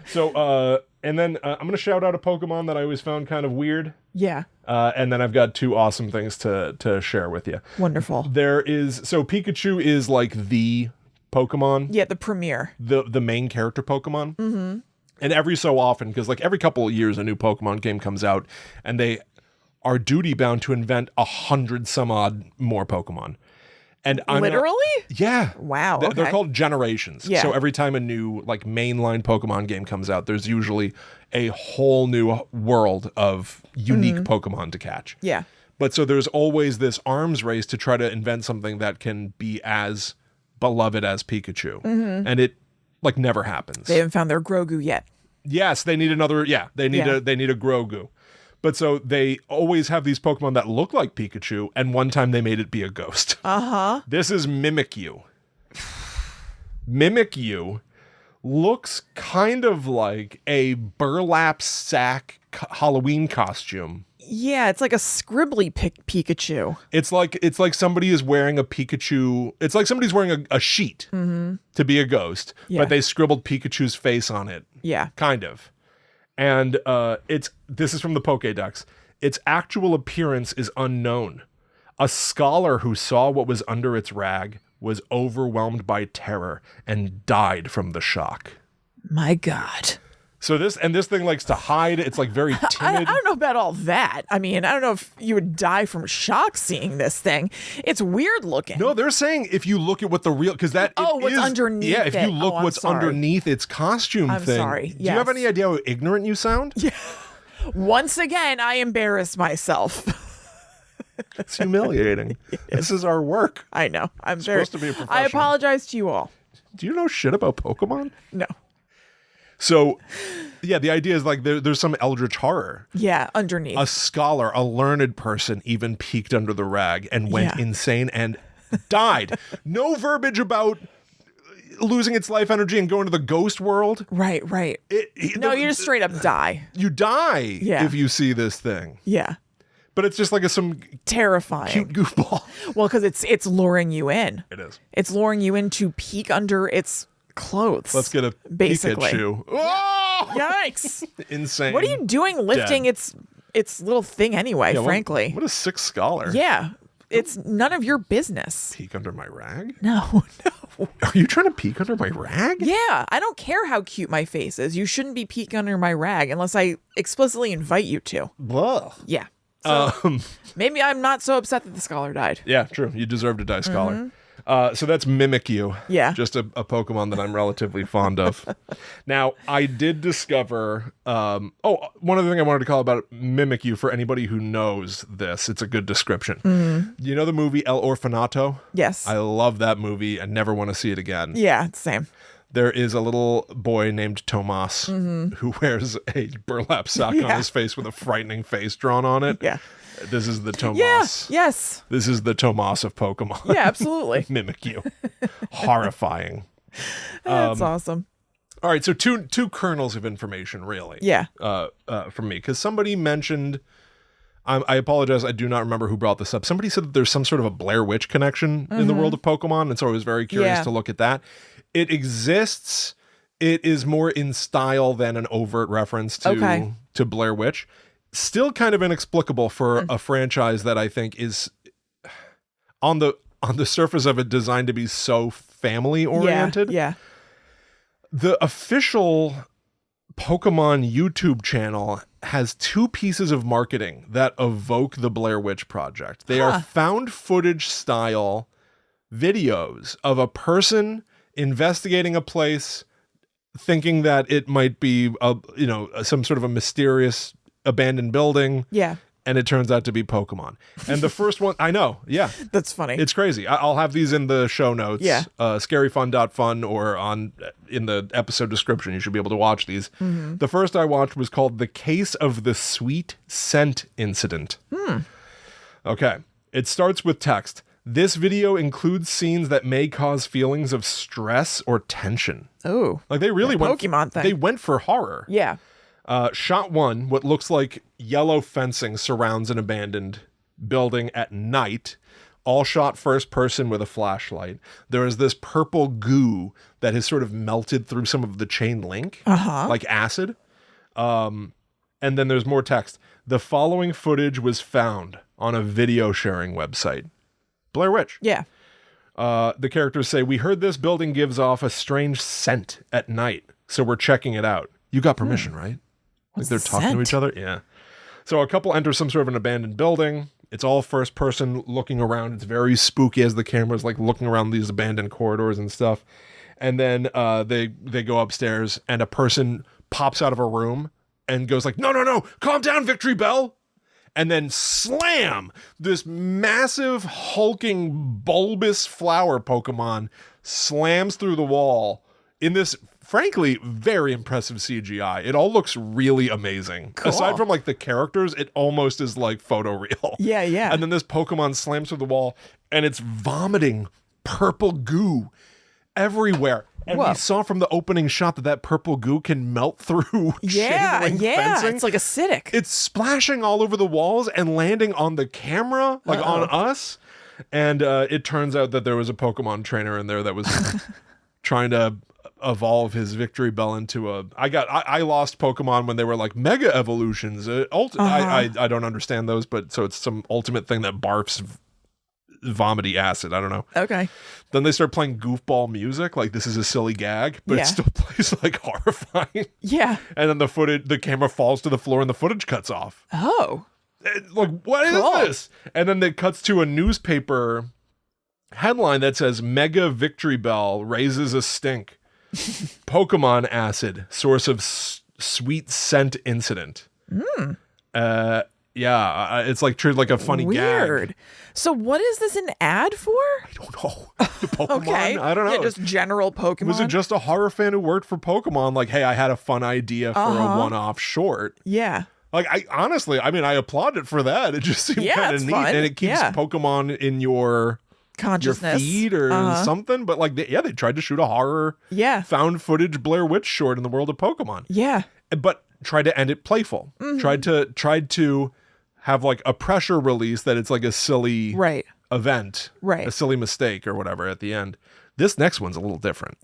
So, and then I'm going to shout out a Pokemon that I always found kind of weird. Yeah. And then I've got two awesome things to share with you. Wonderful. So Pikachu is like the Pokemon. Yeah, the premier. The main character Pokemon. Mm-hmm. And every so often, because like every couple of years a new Pokemon game comes out, and they are duty bound to invent 100 some odd more Pokemon. And Literally? Yeah. Wow. They're Okay. called generations. Yeah. So every time a new like mainline Pokemon game comes out, there's usually a whole new world of unique Pokemon to catch. Yeah. But so there's always this arms race to try to invent something that can be as beloved as Pikachu. And it like never happens. They haven't found their Grogu yet. Yes, they need another. Yeah, they need a Grogu. But so they always have these Pokemon that look like Pikachu, and one time they made it be a ghost. This is Mimikyu. Mimikyu looks kind of like a burlap sack Halloween costume. Yeah, it's like a scribbly Pikachu. It's like somebody is wearing a Pikachu. It's like somebody's wearing a sheet to be a ghost, but they scribbled Pikachu's face on it. Yeah. Kind of. And this is from the Pokédex. Its actual appearance is unknown. A scholar who saw what was under its rag was overwhelmed by terror and died from the shock. My God. So this thing likes to hide. It's like very timid. I don't know about all that. I mean, I don't know if you would die from shock seeing this thing. It's weird looking. No, they're saying if you look at what the real, because that what's underneath yeah, if you it. look what's underneath its costume I'm thing. sorry. Do you have any idea how ignorant you sound? Yeah. Once again, I embarrass myself. It's humiliating. This is our work. I know. Supposed to be a professional. I apologize to you all. Do you know shit about Pokemon? No. So, yeah, the idea is like there's some eldritch horror. Yeah, underneath. A scholar, a learned person, even peeked under the rag and went insane and died. No verbiage about losing its life energy and going to the ghost world. Right. No, you just straight up die. You die if you see this thing. Yeah. But it's just like some terrifying cute goofball. Well, because it's luring you in. It is. It's luring you in to peek under its clothes. Let's get a basically. Pikachu. Oh! Yikes! Insane. What are you doing lifting its little thing anyway? Frankly, what a sick scholar. Yeah, it's none of your business. Peek under my rag? No. Are you trying to peek under my rag? Yeah, I don't care how cute my face is. You shouldn't be peeking under my rag unless I explicitly invite you to. Ugh. Yeah. So maybe I'm not so upset that the scholar died. Yeah, true. You deserve to die, scholar. So that's Mimikyu. Yeah. Just a Pokemon that I'm relatively fond of. Now, I did discover... one other thing I wanted to call about Mimikyu for anybody who knows this. It's a good description. You know the movie El Orfanato? Yes. I love that movie. I never want to see it again. Yeah, same. There is a little boy named Tomas who wears a burlap sack on his face with a frightening face drawn on it. Yeah. This is the Tomas. Yeah, yes. This is the Tomas of Pokemon. Yeah, absolutely. Mimikyu. Horrifying. That's awesome. All right, so two kernels of information, really. Yeah. From me. Because somebody mentioned... I apologize, I do not remember who brought this up. Somebody said that there's some sort of a Blair Witch connection in the world of Pokemon, and so I was very curious to look at that. It exists. It is more in style than an overt reference to Blair Witch. Still kind of inexplicable for a franchise that I think is on the surface of it designed to be so family oriented. Yeah. The official Pokemon YouTube channel has two pieces of marketing that evoke the Blair Witch Project. They are found footage style videos of a person investigating a place, thinking that it might be some sort of a mysterious abandoned building. Yeah. And it turns out to be Pokemon. And the first one, I know, yeah. That's funny. It's crazy. I'll have these in the show notes. Yeah. Scaryfun.fun or in the episode description. You should be able to watch these. The first I watched was called The Case of the Sweet Scent Incident. Okay. It starts with text. This video includes scenes that may cause feelings of stress or tension. Oh. Like they really went Pokemon thing. They went for horror. Yeah. Shot one, what looks like yellow fencing surrounds an abandoned building at night, all shot first person with a flashlight. There is this purple goo that has sort of melted through some of the chain link, like acid. And then there's more text. The following footage was found on a video sharing website. Blair Witch. Yeah. The characters say, we heard this building gives off a strange scent at night, so we're checking it out. You got permission, right? Like they're talking to each other? Yeah. So a couple enter some sort of an abandoned building. It's all first person looking around. It's very spooky as the camera's like looking around these abandoned corridors and stuff. And then they go upstairs and a person pops out of a room and goes like, no, calm down, Victory Bell. And then slam, this massive hulking bulbous flower Pokemon slams through the wall in this, frankly, very impressive CGI. It all looks really amazing. Cool. Aside from like the characters, it almost is like photoreal. Yeah. And then this Pokemon slams through the wall and it's vomiting purple goo everywhere. And we saw from the opening shot that purple goo can melt through chain link fencing. It's like acidic. It's splashing all over the walls and landing on the camera, like on us. And it turns out that there was a Pokemon trainer in there that was trying to evolve his Victory Bell into a... I lost Pokemon when they were like mega evolutions. I don't understand those, but so it's some ultimate thing that barfs vomity acid. I don't know. Okay. Then they start playing goofball music, like this is a silly gag, but it still plays like horrifying. Yeah. And then the camera falls to the floor and the footage cuts off. Oh. Like, what is this? And then it cuts to a newspaper headline that says Mega Victory Bell raises a stink. Pokemon acid, source of sweet scent incident. It's like treated like a funny gag. So what is this an ad for? I don't know. The Pokemon? Okay. I don't know. Yeah, just general Pokemon. Was it just a horror fan who worked for Pokemon? Like, hey, I had a fun idea for a one-off short. Yeah. Like, I applaud it for that. It just seemed kind of neat. Fun. And it keeps Pokemon in your consciousness, feed or something. But like, they tried to shoot a horror found footage Blair Witch short in the world of Pokemon. Yeah. But tried to end it playful. Tried to have like a pressure release that it's like a silly event, a silly mistake or whatever at the end. This next one's a little different.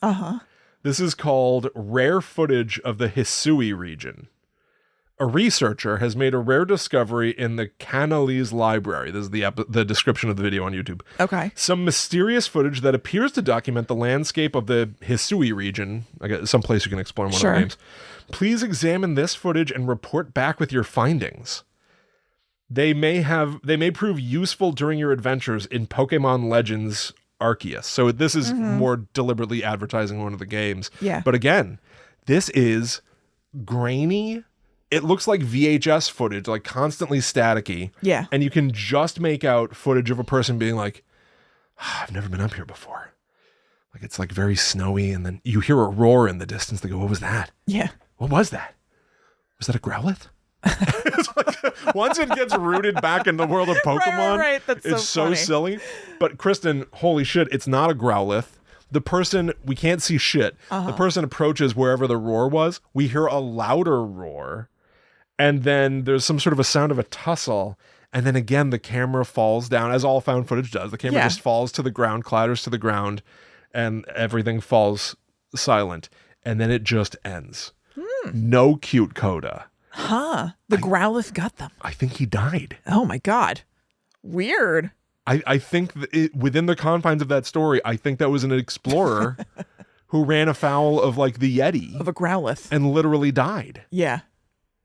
This is called Rare Footage of the Hisui region. A researcher has made a rare discovery in the Canalese library. This is the description of the video on YouTube. Okay. Some mysterious footage that appears to document the landscape of the Hisui region. I got some place you can explore one of the names. Please examine this footage and report back with your findings. They may prove useful during your adventures in Pokemon Legends Arceus. So this is more deliberately advertising one of the games. Yeah. But again, this is grainy. It looks like VHS footage, like constantly staticky. Yeah. And you can just make out footage of a person being like, I've never been up here before. Like it's like very snowy. And then you hear a roar in the distance. They go, what was that? Yeah. What was that? Was that a Growlithe? It's like, once it gets rooted back in the world of Pokemon, right. That's it's so funny. silly. But Kristen, holy shit, it's not a Growlithe. The person, we can't see shit. The person approaches wherever the roar was. We hear a louder roar. And then there's some sort of a sound of a tussle. And then again, the camera falls down, as all found footage does. The camera just falls to the ground, clatters to the ground, and everything falls silent. And then it just ends. No cute coda. The Growlithe got them. I think he died. Oh my God. Weird. I think within the confines of that story, I think that was an explorer who ran afoul of like the Yeti. Of a Growlithe. And literally died. Yeah.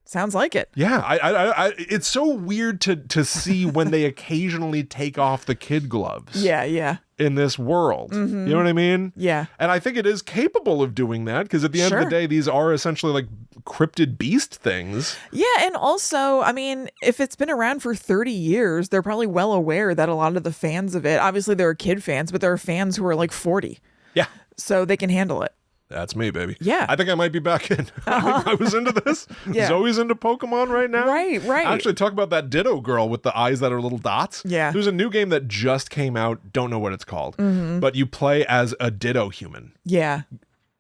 Sounds like it. Yeah. I it's so weird to see when they occasionally take off the kid gloves. Yeah. In this world. You know what I mean? Yeah. And I think it is capable of doing that because at the end of the day, these are essentially like cryptid beast things. Yeah. And also, I mean, if it's been around for 30 years, they're probably well aware that a lot of the fans of it, obviously there are kid fans, but there are fans who are like 40. Yeah. So they can handle it. That's me, baby. Yeah. I think I might be back in. I was into this. Zoe's into Pokemon right now. Right. Actually, talk about that Ditto girl with the eyes that are little dots. Yeah. There's a new game that just came out. Don't know what it's called. But you play as a Ditto human. Yeah.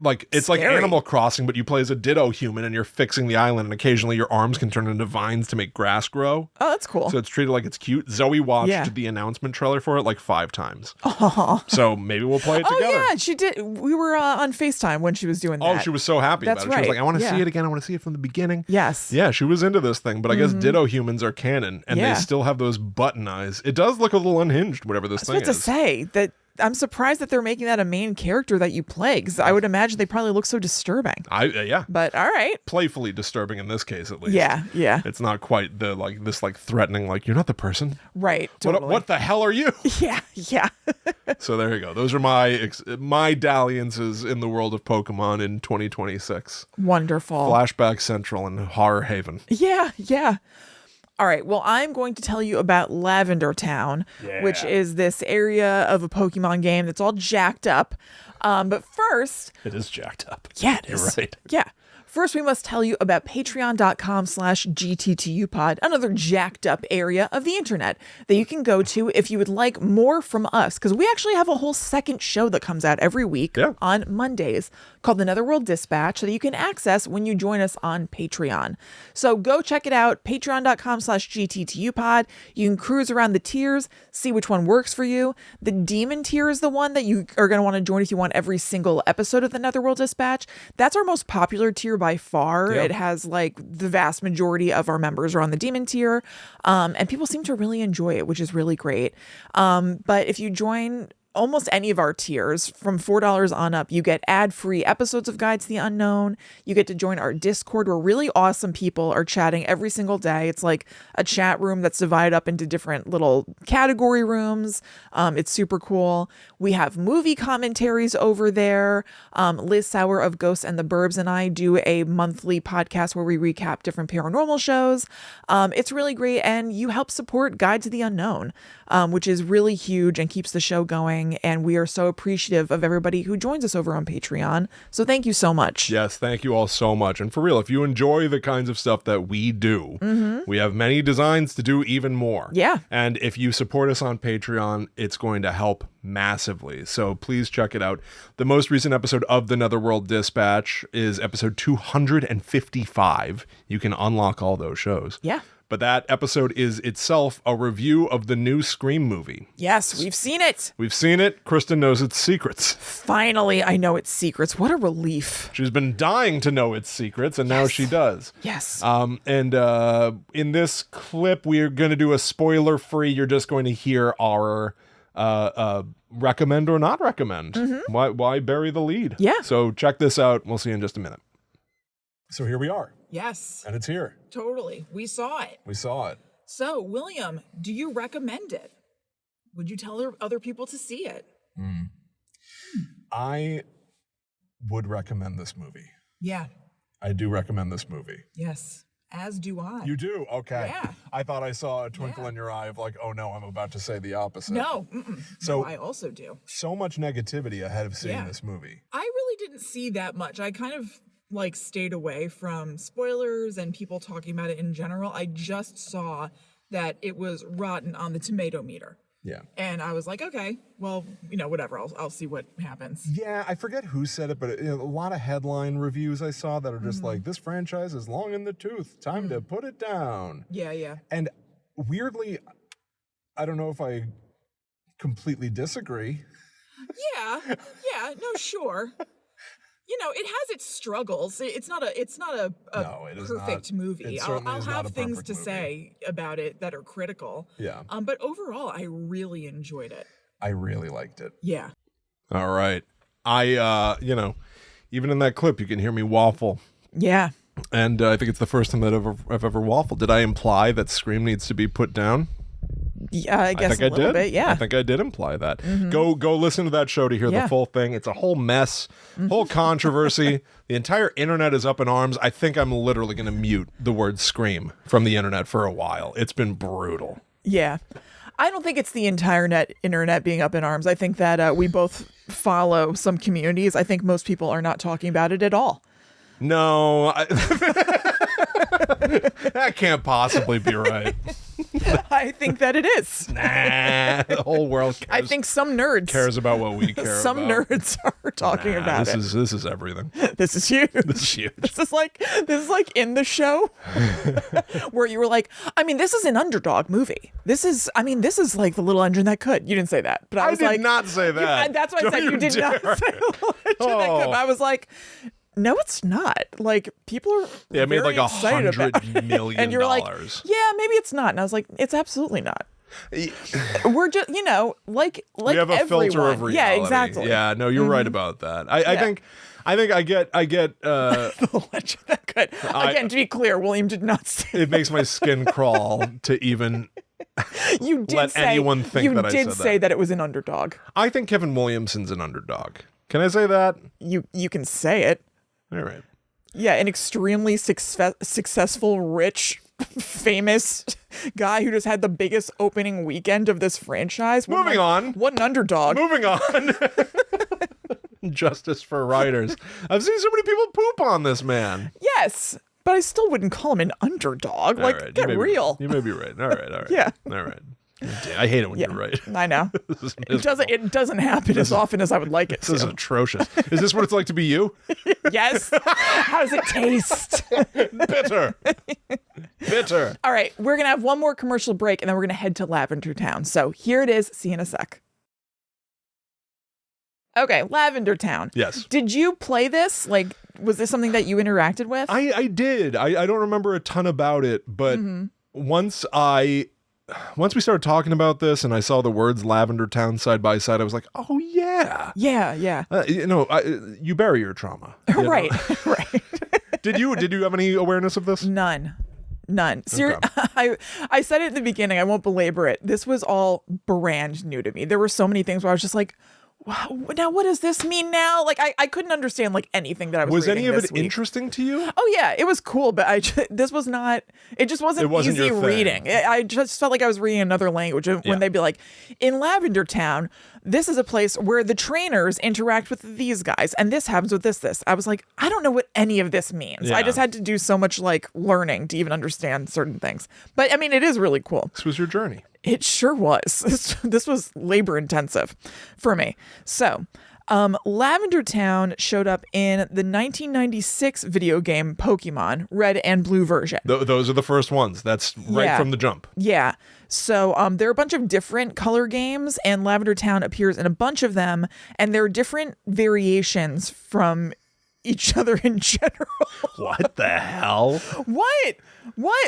Like it's like Animal Crossing, but you play as a Ditto human and you're fixing the island, and occasionally your arms can turn into vines to make grass grow. Oh, that's cool. So it's treated like it's cute. Zoe watched the announcement trailer for it like 5 times. So maybe we'll play it together. Oh yeah, she did. We were on FaceTime when she was doing that. Oh, she was so happy about it. Right. She was like, I want to see it again. I want to see it from the beginning. Yes. Yeah, she was into this thing, but I guess Ditto humans are canon, and they still have those button eyes. It does look a little unhinged, whatever this thing is. I was about to say that I'm surprised that they're making that a main character that you play, because I would imagine they probably look so disturbing. Yeah. But all right. Playfully disturbing in this case, at least. Yeah, yeah. It's not quite the this threatening, you're not the person. Right. Totally. What the hell are you? Yeah, yeah. So there you go. Those are my dalliances in the world of Pokemon in 2026. Wonderful. Flashback Central and Horror Haven. Yeah, yeah. All right, well, I'm going to tell you about Lavender Town, which is this area of a Pokemon game that's all jacked up. But first... It is jacked up. Yeah, it is. You're right. Yeah. First, we must tell you about patreon.com/GTTUpod, another jacked up area of the internet that you can go to if you would like more from us, because we actually have a whole second show that comes out every week on Mondays called the Netherworld Dispatch that you can access when you join us on Patreon. So go check it out, patreon.com/GTTUpod. You can cruise around the tiers, see which one works for you. The Demon tier is the one that you are going to want to join if you want every single episode of the Netherworld Dispatch. That's our most popular tier by far. It has the vast majority of our members are on the Demon tier, and people seem to really enjoy it, which is really great. But if you join almost any of our tiers from $4 on up, you get ad-free episodes of Guides to the Unknown. You get to join our Discord where really awesome people are chatting every single day. It's like a chat room that's divided up into different little category rooms. It's super cool. We have movie commentaries over there. Liz Sauer of Ghosts and the Burbs and I do a monthly podcast where we recap different paranormal shows. It's really great, and you help support Guide to the Unknown, which is really huge and keeps the show going. And we are so appreciative of everybody who joins us over on Patreon. So thank you so much. Yes, thank you all so much. And for real, if you enjoy the kinds of stuff that we do, we have many designs to do even more. Yeah. And if you support us on Patreon, it's going to help massively. So please check it out. The most recent episode of the Netherworld Dispatch is episode 255. You can unlock all those shows. Yeah. But that episode is itself a review of the new Scream movie. Yes, we've seen it. We've seen it. Kristen knows its secrets. Finally, I know its secrets. What a relief. She's been dying to know its secrets, and now she does. Yes. And in this clip, we're going to do a spoiler-free. You're just going to hear our recommend or not recommend. Why bury the lead? Yeah. So check this out. We'll see you in just a minute. So here we are. Yes. And it's here. Totally. We saw it. We saw it. So, William, do you recommend it? Would you tell other people to see it? I would recommend this movie. Yeah. I do recommend this movie. Yes. As do I. You do? Okay. Yeah. I thought I saw a twinkle in your eye of oh no, I'm about to say the opposite. No. So no, I also do. So much negativity ahead of seeing this movie. I really didn't see that much. I kind of stayed away from spoilers and people talking about it in general. I just saw that it was rotten on the tomato meter. Yeah. And I was like, okay, well, whatever. I'll see what happens. Yeah, I forget who said it, but a lot of headline reviews I saw that are just this franchise is long in the tooth. Time to put it down. Yeah, yeah. And weirdly, I don't know if I completely disagree. Yeah, no, sure. It has its struggles. It's not a perfect movie. I'll have things to say about it that are critical. Yeah. But overall, I really enjoyed it. I really liked it. Yeah. All right. I even in that clip, you can hear me waffle. Yeah. And I think it's the first time that I've ever waffled. Did I imply that Scream needs to be put down? Yeah, I guess a little bit, yeah. I think I did imply that. Go listen to that show to hear the full thing. It's a whole mess, whole controversy. The entire internet is up in arms. I think I'm literally going to mute the word Scream from the internet for a while. It's been brutal. Yeah. I don't think it's the entire internet being up in arms. I think that we both follow some communities. I think most people are not talking about it at all. No. That can't possibly be right. I think that it is. Nah, the whole world cares. I think some nerds cares about what we care some about. Some nerds are talking about it. This is everything. This is huge. This is huge. This is like in the show where you were like, I mean, this is an underdog movie. This is like the little engine that could. You didn't say that, but I did not say that. That's why I said you did not say the little engine that could. I was like, no, it's not. Like, people are it made like $100 million. And you're like, yeah, maybe it's not. And I was like, it's absolutely not. We're just, like we have a everyone. filter of reality. Yeah, exactly. Yeah, no, you're right about that. I think I get The legend that good. Again, to be clear, William did not say it makes my skin crawl to even you did let say, anyone think that I said You did say that it was an underdog. I think Kevin Williamson's an underdog. Can I say that? You can say it. All right. Yeah, an extremely successful, rich, famous guy who just had the biggest opening weekend of this franchise. Moving on. What an underdog. Moving on. Justice for writers. I've seen so many people poop on this man. Yes, but I still wouldn't call him an underdog. All like, right, get real. You may be right. All right. Yeah. All right. I hate it when you're right. I know. It doesn't happen as often as I would like it This is atrocious. Is this what it's like to be you? Yes. How does it taste? Bitter. Bitter. All right, we're going to have one more commercial break, and then we're going to head to Lavender Town. So here it is. See you in a sec. Okay, Lavender Town. Yes. Did you play this? Like, was this something that you interacted with? I did. I don't remember a ton about it, but once we started talking about this and I saw the words Lavender Town side by side, I was like, oh yeah. Yeah. You bury your trauma. You right. know? Right. Did you have any awareness of this? None. Seriously, Okay. I said it at the beginning. I won't belabor it. This was all brand new to me. There were so many things where I was just like, wow, now what does this mean now? Like I couldn't understand like anything that I was reading any of this it week. Interesting to you? Oh yeah, it was cool, but this was not. It just wasn't easy your thing. reading. I just felt like I was reading another language. When they'd be like, in Lavender Town, this is a place where the trainers interact with these guys, and this happens with this. I was like, I don't know what any of this means. Yeah. I just had to do so much like learning to even understand certain things. But I mean, it is really cool. This was your journey. It sure was. This was labor intensive for me. So, Lavender Town showed up in the 1996 video game Pokémon Red and Blue version. Those are the first ones. That's right from the jump. Yeah. So there are a bunch of different color games, and Lavender Town appears in a bunch of them, and there are different variations from each other in general. What the hell? What?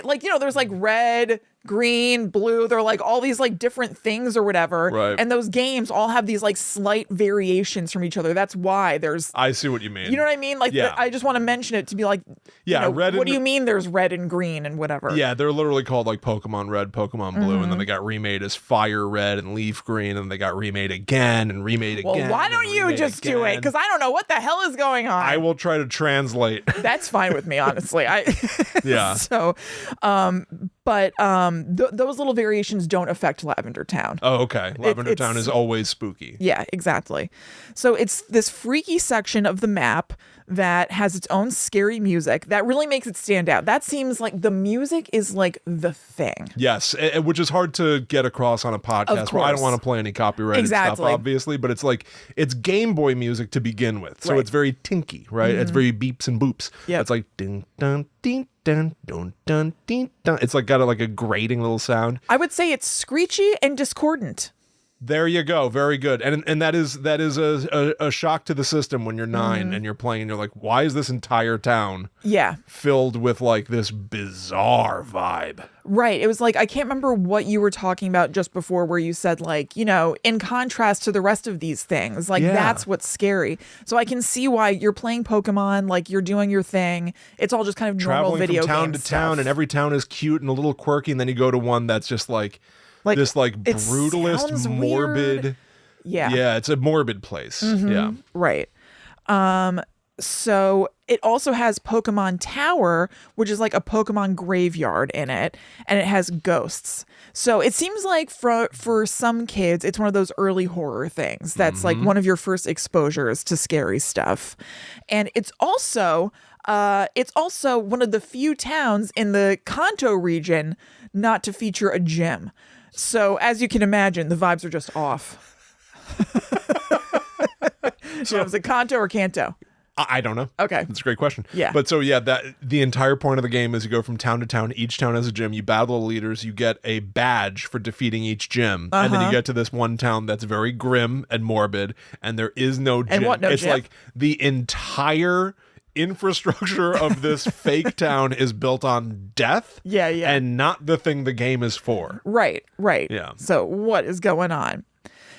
Like, there's like red, green, blue. They're like all these like different things or whatever. Right. And those games all have these like slight variations from each other. That's why there's. I see what you mean. You know what I mean? Like, I just want to mention it to be like, red. What do you mean there's red and green and whatever? Yeah, they're literally called like Pokemon Red, Pokemon Blue, and then they got remade as Fire Red and Leaf Green, and they got remade again and remade again. Well, why don't you just do it? Because I don't know what the hell is going on. I will try to translate. That's fine with me, honestly. Yeah. So, those little variations don't affect Lavender Town. Oh, okay. Lavender Town is always spooky. Yeah, exactly. So it's this freaky section of the map that has its own scary music that really makes it stand out. That seems like the music is like the thing. Yes, which is hard to get across on a podcast where I don't want to play any copyrighted stuff, obviously, but it's Game Boy music to begin with. So it's very tinky, right? It's very beeps and boops. Yep. It's like ding dun ding dun dun dun ding dun. It's like got a grating little sound. I would say it's screechy and discordant. There you go. Very good. And that is a shock to the system when you're 9 and you're playing and you're like, why is this entire town filled with like this bizarre vibe? Right. It was like, I can't remember what you were talking about just before where you said like, in contrast to the rest of these things, like that's what's scary. So I can see why you're playing Pokemon, like you're doing your thing. It's all just kind of normal traveling video from town game to stuff. town, and every town is cute and a little quirky, and then you go to one that's just like this like brutalist, morbid. Weird. Yeah, it's a morbid place. Yeah. Right. So it also has Pokemon Tower, which is like a Pokemon graveyard in it, and it has ghosts. So it seems like for some kids, it's one of those early horror things that's like one of your first exposures to scary stuff. And it's also one of the few towns in the Kanto region not to feature a gym. So as you can imagine, the vibes are just off. So is it Kanto or Kanto? I don't know. Okay. That's a great question. Yeah. But so, that the entire point of the game is you go from town to town. Each town has a gym. You battle the leaders. You get a badge for defeating each gym. And then you get to this one town that's very grim and morbid, and there is no gym. And what, no it's gym? like the entire infrastructure of this fake town is built on death. Yeah. And not the thing the game is for. Right. Yeah. So what is going on?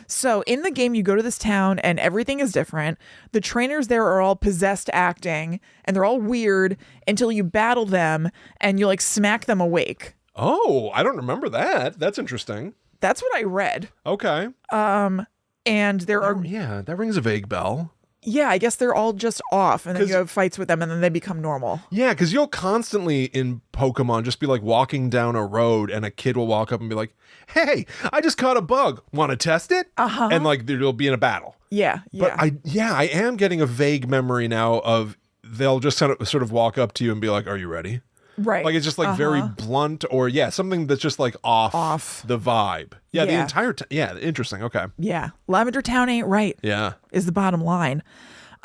So in the game, you go to this town and everything is different. The trainers there are all possessed acting and they're all weird until you battle them and you like smack them awake. Oh, I don't remember that. That's interesting. That's what I read. Okay. And there are... Yeah, that rings a vague bell. Yeah, I guess they're all just off and then you have fights with them and then they become normal. Yeah, because you'll constantly in Pokemon just be like walking down a road and a kid will walk up and be like, hey, I just caught a bug. Want to test it? Uh-huh. And like they'll be in a battle. Yeah. But I am getting a vague memory now of they'll just sort of walk up to you and be like, are you ready? Right. Like it's just like very blunt or something that's just like off the vibe. Yeah, the entire interesting. Okay. Yeah. Lavender Town ain't right. Yeah. Is the bottom line.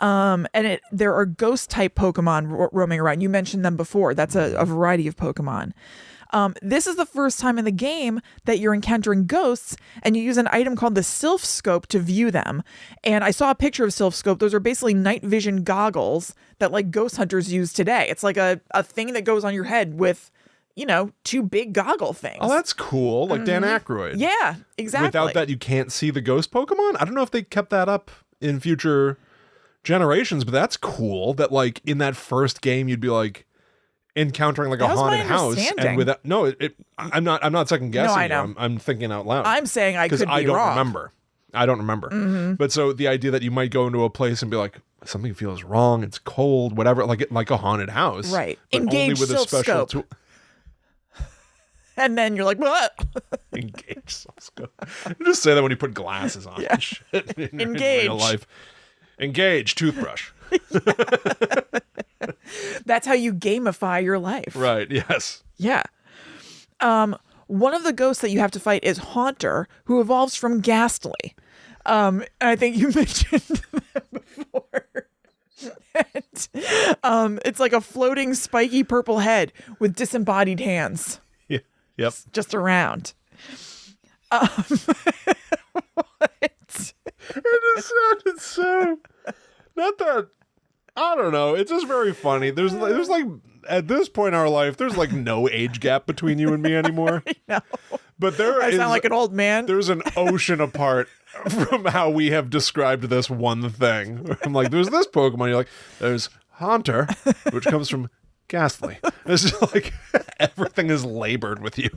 And there are ghost type Pokemon roaming around. You mentioned them before. That's a variety of Pokemon. This is the first time in the game that you're encountering ghosts and you use an item called the Sylph Scope to view them. And I saw a picture of Sylph Scope. Those are basically night vision goggles that like ghost hunters use today. It's like a thing that goes on your head with, two big goggle things. Oh, that's cool. Like Dan Aykroyd. Yeah, exactly. Without that, you can't see the ghost Pokemon. I don't know if they kept that up in future generations, but that's cool that like in that first game, you'd be like, encountering like a haunted house and without I'm not second guessing. No, I know. I'm thinking out loud. I'm saying I could be I don't wrong. remember. I don't remember. Mm-hmm. But so the idea that you might go into a place and be like, something feels wrong, it's cold, whatever, like a haunted house. Right. But Engage only with a special tool. And then you're like, what? Engage Scope. Just say that when you put glasses on and shit in real life. Engage toothbrush. That's how you gamify your life. Right, yes. Yeah. One of the ghosts that you have to fight is Haunter, who evolves from Ghastly. And I think you mentioned that before. And, it's like a floating spiky purple head with disembodied hands. Yeah. Yep. Just around. What? It just sounded so... Not that... I don't know. It's just very funny. There's like... At this point in our life, there's like no age gap between you and me anymore. I know. But I sound like an old man. There's an ocean apart from how we have described this one thing. I'm like, there's this Pokemon. You're like, there's Haunter, which comes from Ghastly. It's just like everything is labored with you.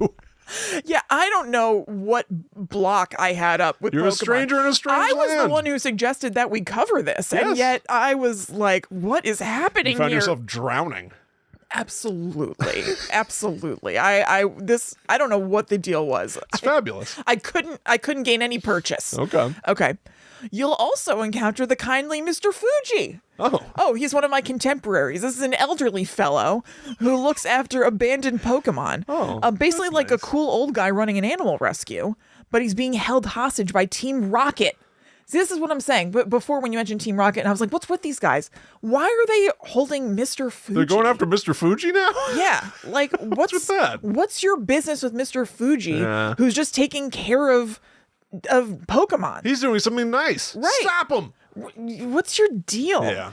Yeah, I don't know what block I had up with You're Pokemon. A stranger in a strange land. I was the one who suggested that we cover this, and yet I was like, what is happening here? You found here? yourself drowning. Absolutely. Absolutely. I don't know what the deal was. It's fabulous. I couldn't gain any purchase. Okay. You'll also encounter the kindly Mr. Fuji. Oh, he's one of my contemporaries. This is an elderly fellow who looks after abandoned Pokemon. Basically like a cool old guy running an animal rescue, but he's being held hostage by Team Rocket. See, this is what I'm saying. But before, when you mentioned Team Rocket, and I was like, what's with these guys? Why are they holding Mr. Fuji? They're going after Mr. Fuji now? Yeah. Like, what's with that? What's your business with Mr. Fuji, who's just taking care of Pokemon? He's doing something nice. Right. Stop him. What's your deal? Yeah.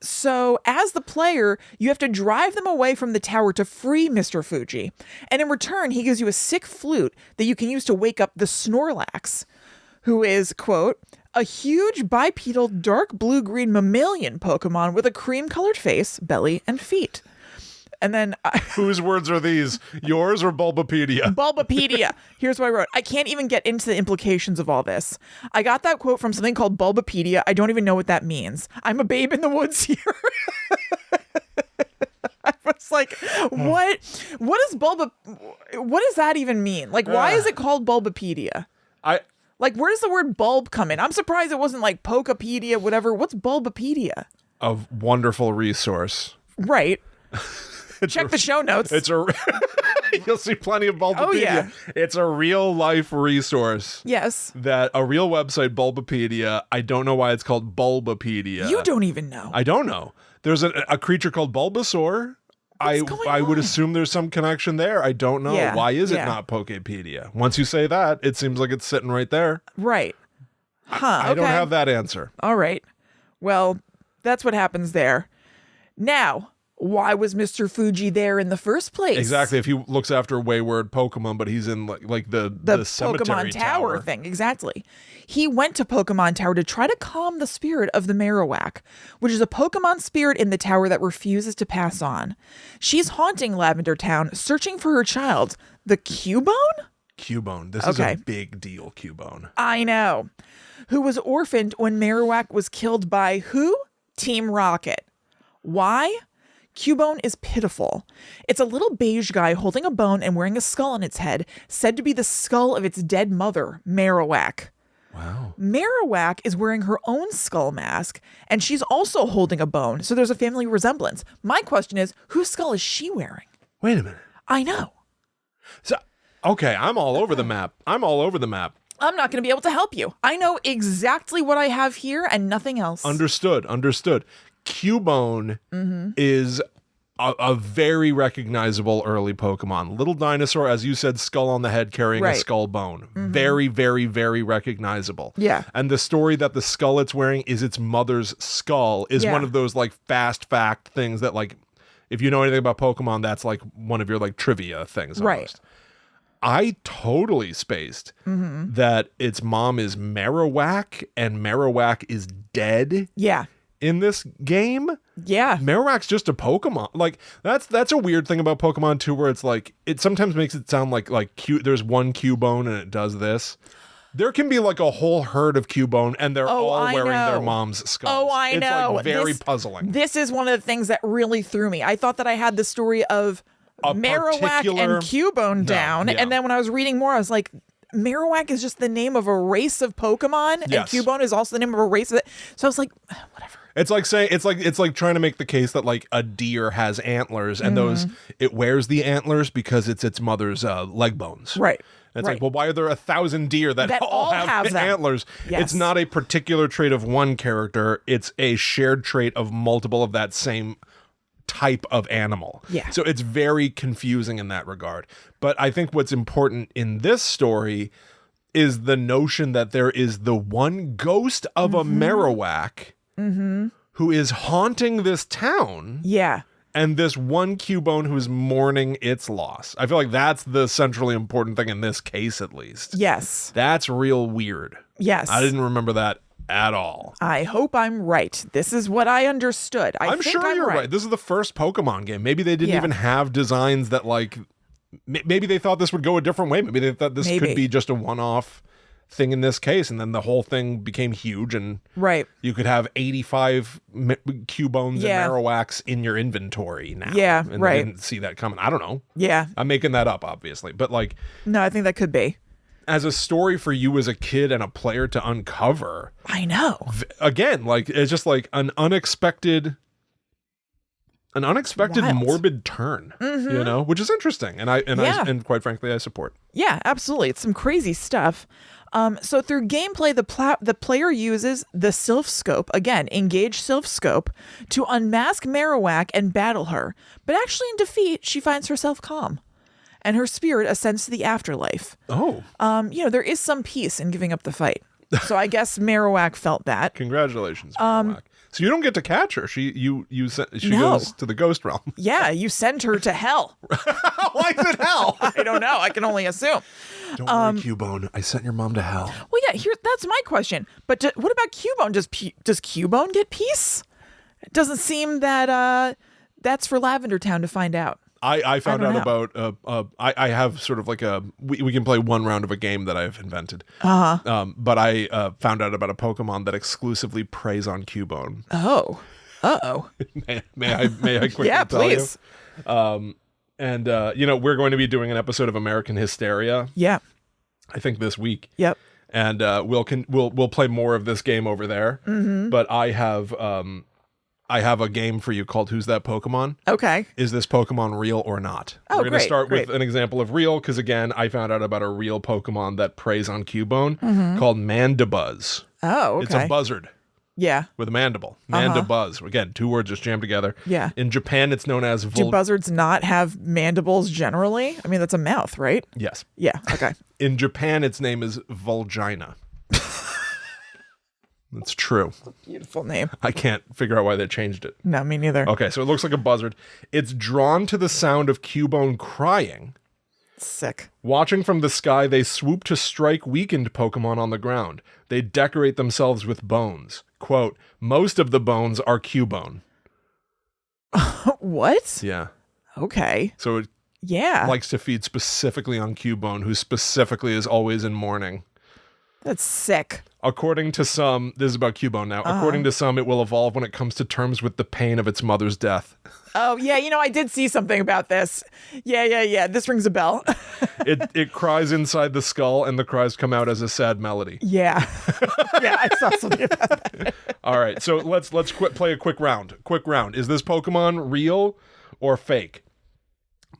So as the player, you have to drive them away from the tower to free Mr. Fuji. And in return, he gives you a sick flute that you can use to wake up the Snorlax, who is, quote, a huge bipedal dark blue-green mammalian Pokemon with a cream-colored face, belly, and feet. And then... Whose words are these? Yours or Bulbapedia? Bulbapedia. Here's what I wrote. I can't even get into the implications of all this. I got that quote from something called Bulbapedia. I don't even know what that means. I'm a babe in the woods here. I was like, what does that even mean? Like, why is it called Bulbapedia? Like, where does the word bulb come in? I'm surprised it wasn't like Pokepedia, whatever. What's Bulbapedia? A wonderful resource. Right. Check the show notes. You'll see plenty of Bulbapedia. Oh, yeah. It's a real life resource. Yes. That a real website, Bulbapedia. I don't know why it's called Bulbapedia. You don't even know. I don't know. There's a creature called Bulbasaur. I would assume there's some connection there. I don't know. Yeah, Why is it not Pokepedia? Once you say that, it seems like it's sitting right there. Right. I don't have that answer. All right. Well, that's what happens there. Now, why was Mr. Fuji there in the first place? Exactly. If he looks after wayward Pokemon, but he's in like the cemetery Pokemon Tower thing. Exactly. He went to Pokemon Tower to try to calm the spirit of the Marowak, which is a Pokemon spirit in the tower that refuses to pass on. She's haunting Lavender Town, searching for her child, the Cubone? Cubone. This is a big deal, Cubone. I know. Who was orphaned when Marowak was killed by who? Team Rocket. Why? Cubone is pitiful. It's a little beige guy holding a bone and wearing a skull on its head, said to be the skull of its dead mother, Marowak. Wow. Marowak is wearing her own skull mask, and she's also holding a bone, so there's a family resemblance. My question is, whose skull is she wearing? Wait a minute. I know. So, okay, I'm all over the map. I'm not going to be able to help you. I know exactly what I have here and nothing else. Understood. Cubone is a very recognizable early Pokemon. Little dinosaur, as you said, skull on the head carrying a skull bone. Very, very, very recognizable. Yeah. And the story that the skull it's wearing is its mother's skull is one of those like fast fact things that like, if you know anything about Pokemon, that's like one of your like trivia things almost. Right. I totally spaced that its mom is Marowak and Marowak is dead. Yeah. In this game, Marowak's just a Pokemon. Like that's a weird thing about Pokemon too, where it's like it sometimes makes it sound like there's one Cubone and it does this. There can be like a whole herd of Cubone and they're all wearing their mom's skulls. Oh, I know. It's like very puzzling. This is one of the things that really threw me. I thought that I had the story of Marowak and Cubone down, and then when I was reading more, I was like, Marowak is just the name of a race of Pokemon, and Cubone is also the name of a race of it. So I was like, whatever. It's like saying it's like trying to make the case that like a deer has antlers and those it wears the antlers because it's its mother's leg bones. Right. And it's like, well, why are there 1,000 deer that all have antlers? Yes. It's not a particular trait of one character. It's a shared trait of multiple of that same type of animal. Yeah. So it's very confusing in that regard. But I think what's important in this story is the notion that there is the one ghost of a Marowak who is haunting this town. Yeah. And this one Cubone who's mourning its loss. I feel like that's the centrally important thing in this case, at least. Yes. That's real weird. Yes. I didn't remember that at all. I hope I'm right. This is what I understood. I'm sure you're right. This is the first Pokemon game. Maybe they didn't even have designs that like, maybe they thought this would go a different way. Maybe they thought this could be just a one-off thing in this case, and then the whole thing became huge, and you could have 85 Cubones and Marowaks in your inventory now. Yeah, and I didn't see that coming. I don't know. Yeah. I'm making that up, obviously. But like... No, I think that could be. As a story for you as a kid and a player to uncover. I know. Again, like, it's just like an unexpected morbid turn, you know, which is interesting. And quite frankly, I support. Yeah, absolutely. It's some crazy stuff. So through gameplay, the player uses the Sylph Scope, again, engage Sylph Scope, to unmask Marowak and battle her. But actually in defeat, she finds herself calm, and her spirit ascends to the afterlife. Oh. There is some peace in giving up the fight. So I guess Marowak felt that. Congratulations, Marowak. So you don't get to catch her. She goes to the ghost realm. Yeah, you send her to hell. Why is it hell? I don't know. I can only assume. Don't worry, Cubone. I sent your mom to hell. Well, yeah. That's my question. But what about Cubone? Does Cubone get peace? It doesn't seem that that's for Lavender Town to find out. I found out about I have sort of like we can play one round of a game that I've invented. But I found out about a Pokemon that exclusively preys on Cubone. Oh. Uh-oh. may I quickly yeah, tell please. You? We're going to be doing an episode of American Hysteria. Yeah. I think this week. Yep. And we'll play more of this game over there. Mm-hmm. But I have a game for you called Who's That Pokemon? Okay. Is this Pokemon real or not? Oh, We're going to start with an example of real, because again, I found out about a real Pokemon that preys on Cubone called Mandibuzz. Oh, okay. It's a buzzard. Yeah. With a mandible. Mandibuzz. Again, two words just jammed together. Yeah. In Japan, it's known as... Do buzzards not have mandibles generally? I mean, that's a mouth, right? Yes. Yeah, okay. In Japan, its name is Vulgina. That's true. Beautiful name. I can't figure out why they changed it. No, me neither. Okay, so it looks like a buzzard. It's drawn to the sound of Cubone crying. Sick. Watching from the sky, they swoop to strike weakened Pokemon on the ground. They decorate themselves with bones. Quote, most of the bones are Cubone. What? Yeah. Okay. So it Yeah. likes to feed specifically on Cubone, who specifically is always in mourning. That's sick. According to some, this is about Cubone now. According to some, it will evolve when it comes to terms with the pain of its mother's death. Oh, yeah. I did see something about this. Yeah. This rings a bell. It cries inside the skull, and the cries come out as a sad melody. Yeah. Yeah, I saw something about that. All right, so let's play a quick round. Quick round. Is this Pokemon real or fake?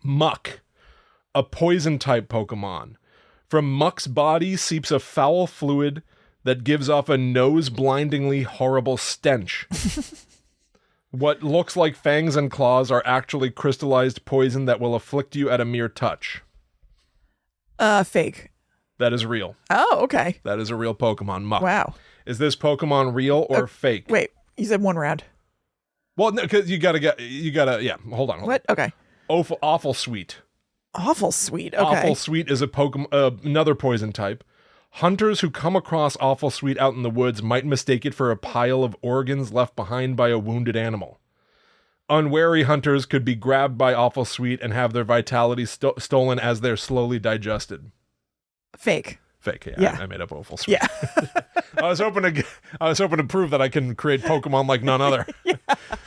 Muck, a poison-type Pokemon. From Muck's body seeps a foul fluid that gives off a nose-blindingly horrible stench. What looks like fangs and claws are actually crystallized poison that will afflict you at a mere touch. Fake. That is real. Oh, okay. That is a real Pokemon, Muck. Wow. Is this Pokemon real or fake? Wait, you said one round. Well, no, because you gotta, yeah, hold on. What? Okay. Awful Sweet. Awful Sweet. Okay. Awful Sweet is a Pokemon, another poison type. Hunters who come across Awful Sweet out in the woods might mistake it for a pile of organs left behind by a wounded animal. Unwary hunters could be grabbed by Awful Sweet and have their vitality stolen as they're slowly digested. Fake. Fake, yeah. Yeah. I made up Awful Sweet. Yeah. I was hoping to prove that I can create Pokemon like none other. Yeah.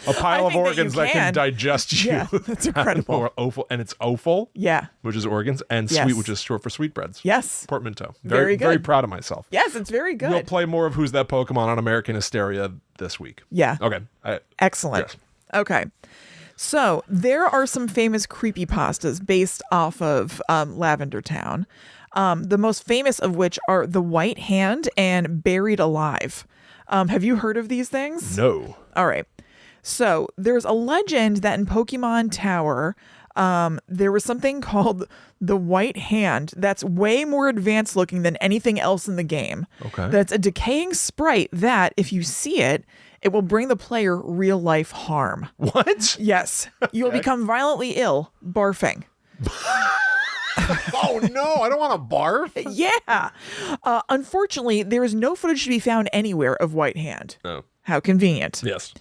A pile of organs that can digest you. Yeah, that's incredible. And it's Awful, Yeah. which is organs, and Yes. Sweet, which is short for sweetbreads. Yes. Portmanteau. Very good. Very proud of myself. Yes, it's very good. We'll play more of Who's That Pokemon on American Hysteria this week. Yeah. Okay. Excellent. Yes. Okay. So there are some famous creepypastas based off of Lavender Town. The most famous of which are The White Hand and Buried Alive. Have you heard of these things? No. All right. So there's a legend that in Pokemon Tower, there was something called the White Hand that's way more advanced looking than anything else in the game. Okay. That's a decaying sprite that, if you see it, it will bring the player real life harm. What? Yes. You'll become violently ill, barfing. Oh no, I don't want to barf. Yeah. Unfortunately, there is no footage to be found anywhere of White Hand. No. How convenient. Yes.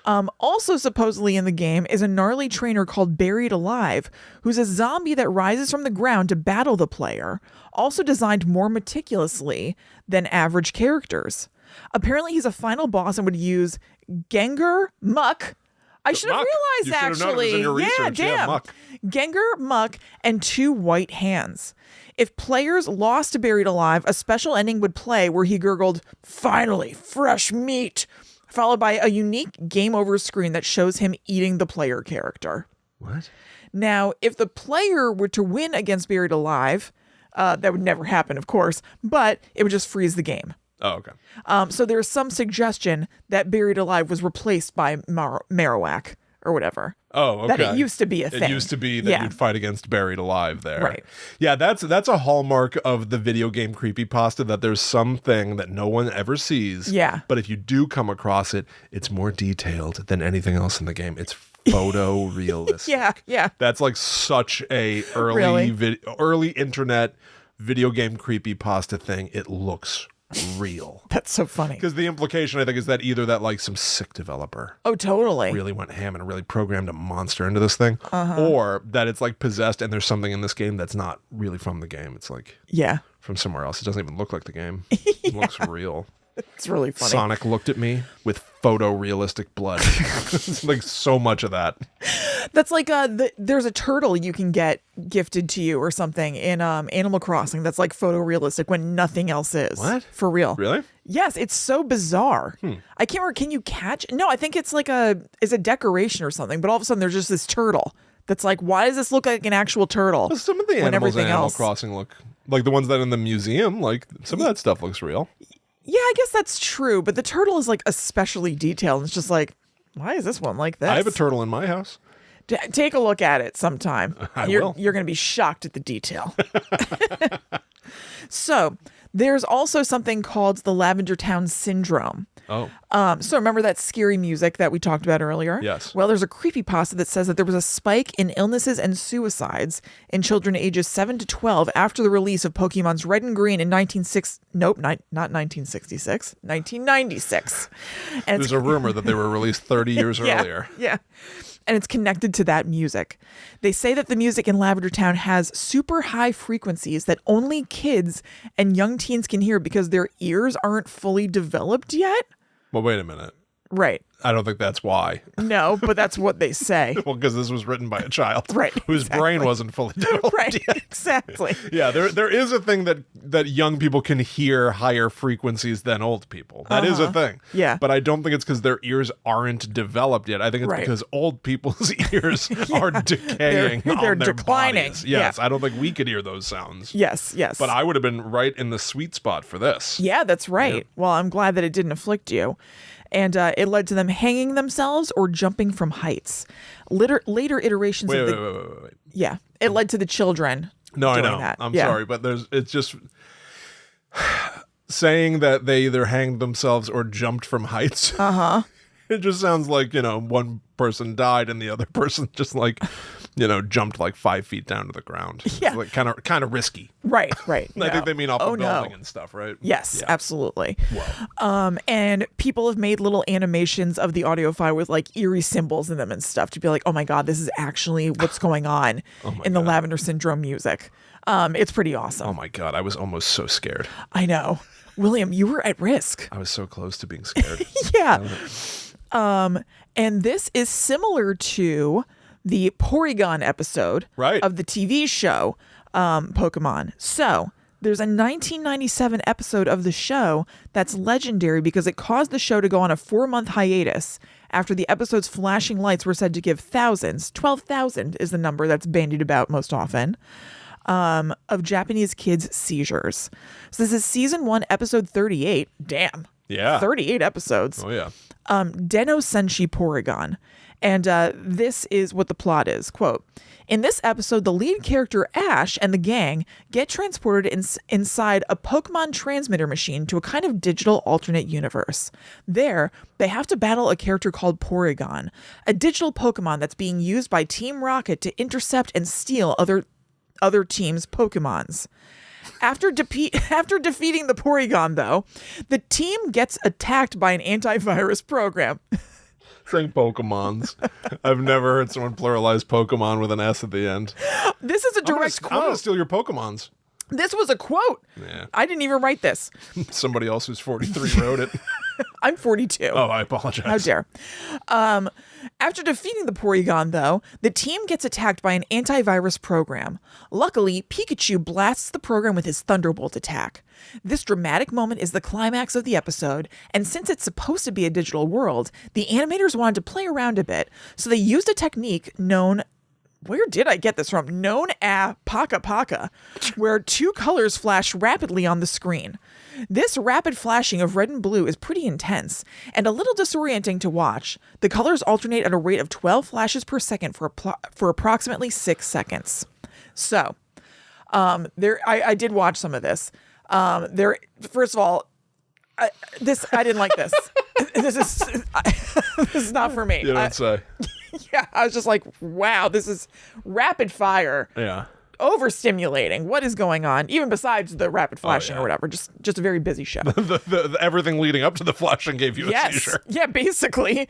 Also supposedly in the game is a gnarly trainer called Buried Alive, who's a zombie that rises from the ground to battle the player, also designed more meticulously than average characters. Apparently he's a final boss and would use Gengar, Muck. I should have realized, actually. Yeah, damn. Muck. Gengar, Muck, and 2 white hands. If players lost to Buried Alive, a special ending would play where he gurgled, "Finally, fresh meat," followed by a unique game over screen that shows him eating the player character. What? Now, if the player were to win against Buried Alive, that would never happen, of course, but it would just freeze the game. Oh, okay. So there's some suggestion that Buried Alive was replaced by Marowak or whatever. Oh, okay. That it used to be a thing. It used to be that you'd fight against Buried Alive there. Right. Yeah, that's a hallmark of the video game creepypasta, that there's something that no one ever sees. Yeah. But if you do come across it, it's more detailed than anything else in the game. It's photorealistic. Yeah. That's like such a Really? early internet video game creepypasta thing. It looks real. That's so funny. Because the implication, I think, is that either that like some sick developer Oh, totally. really went ham and really programmed a monster into this thing, or that it's like possessed and there's something in this game that's not really from the game. It's like Yeah. from somewhere else. It doesn't even look like the game. It looks real. It's really funny. Sonic looked at me with photorealistic blood. Like so much of that. That's like there's a turtle you can get gifted to you or something in Animal Crossing that's like photorealistic when nothing else is. What? For real. Really? Yes, it's so bizarre. I can't remember. Can you catch? No, I think it's like a decoration or something, but all of a sudden there's just this turtle that's like, why does this look like an actual turtle? Well, some of the when animals in everything Animal else- Crossing look like the ones that in the museum, like some of that stuff looks real. Yeah, I guess that's true, but the turtle is like especially detailed. It's just like, why is this one like this? I have a turtle in my house. Take a look at it sometime. I will. You're going to be shocked at the detail. So, There's also something called the Lavender Town syndrome. Oh. So remember that scary music that we talked about earlier? Yes. Well, there's a creepypasta that says that there was a spike in illnesses and suicides in children ages 7 to 12 after the release of Pokemon's Red and Green in 1996. And There's a rumor that they were released 30 years earlier. Yeah. And it's connected to that music. They say that the music in Lavender Town has super high frequencies that only kids and young teens can hear because their ears aren't fully developed yet. Well, wait a minute. Right. I don't think that's why. No, but that's what they say. Well, because this was written by a child, right? Whose brain wasn't fully developed right? Yet. Exactly. Yeah, there is a thing that young people can hear higher frequencies than old people. That is a thing. Yeah, but I don't think it's because their ears aren't developed yet. I think it's because old people's ears are decaying. They're on their declining. Bodies. Yes, I don't think we could hear those sounds. Yes. But I would have been right in the sweet spot for this. Yeah, that's right. Yeah. Well, I'm glad that it didn't afflict you. And it led to them hanging themselves or jumping from heights. Later iterations of the... Wait. Yeah, it led to the children No, I doing know. that. I'm sorry, but it's just... saying that they either hanged themselves or jumped from heights. Uh-huh. It just sounds like, one person died and the other person just jumped like 5 feet down to the ground. Yeah. It's like kind of risky. Right. I think they mean off a building and stuff, right? Yes, absolutely. Whoa. And people have made little animations of the audio file with like eerie symbols in them and stuff to be like, oh my God, this is actually what's going on in the Lavender Syndrome music. It's pretty awesome. Oh my God, I was almost so scared. I know. William, you were at risk. I was so close to being scared. Yeah. And this is similar to the Porygon episode of the TV show Pokemon. So there's a 1997 episode of the show that's legendary because it caused the show to go on a 4-month hiatus after the episode's flashing lights were said to give thousands, 12,000 is the number that's bandied about most often, of Japanese kids' seizures. So this is season 1, episode 38. Damn. Yeah. 38 episodes. Oh, yeah. Deno Senshi Porygon. And this is what the plot is. Quote, in this episode, the lead character Ash and the gang get transported inside a Pokemon transmitter machine to a kind of digital alternate universe. There, they have to battle a character called Porygon, a digital Pokemon that's being used by Team Rocket to intercept and steal other teams' Pokemons. After defeating the Porygon, though, the team gets attacked by an antivirus program. Saying Pokemons. I've never heard someone pluralize Pokemon with an S at the end. This is a direct quote. I'm going to steal your Pokemons. This was a quote. Yeah. I didn't even write this. Somebody else who's 43 wrote it. I'm 42. Oh, I apologize. How dare. After defeating the Porygon, though, the team gets attacked by an antivirus program. Luckily, Pikachu blasts the program with his Thunderbolt attack. This dramatic moment is the climax of the episode, and since it's supposed to be a digital world, the animators wanted to play around a bit, so they used a technique known... Where did I get this from? Known as Paka Paka, where 2 colors flash rapidly on the screen. This rapid flashing of red and blue is pretty intense and a little disorienting to watch. The colors alternate at a rate of 12 flashes per second for approximately 6 seconds. So, I did watch some of this. First of all, I didn't like this. This is not for me. You don't say. Yeah, I was just like, wow, this is rapid fire. Yeah. Overstimulating. What is going on? Even besides the rapid flashing or whatever, just a very busy show. the everything leading up to the flashing gave you a seizure. Yeah, basically.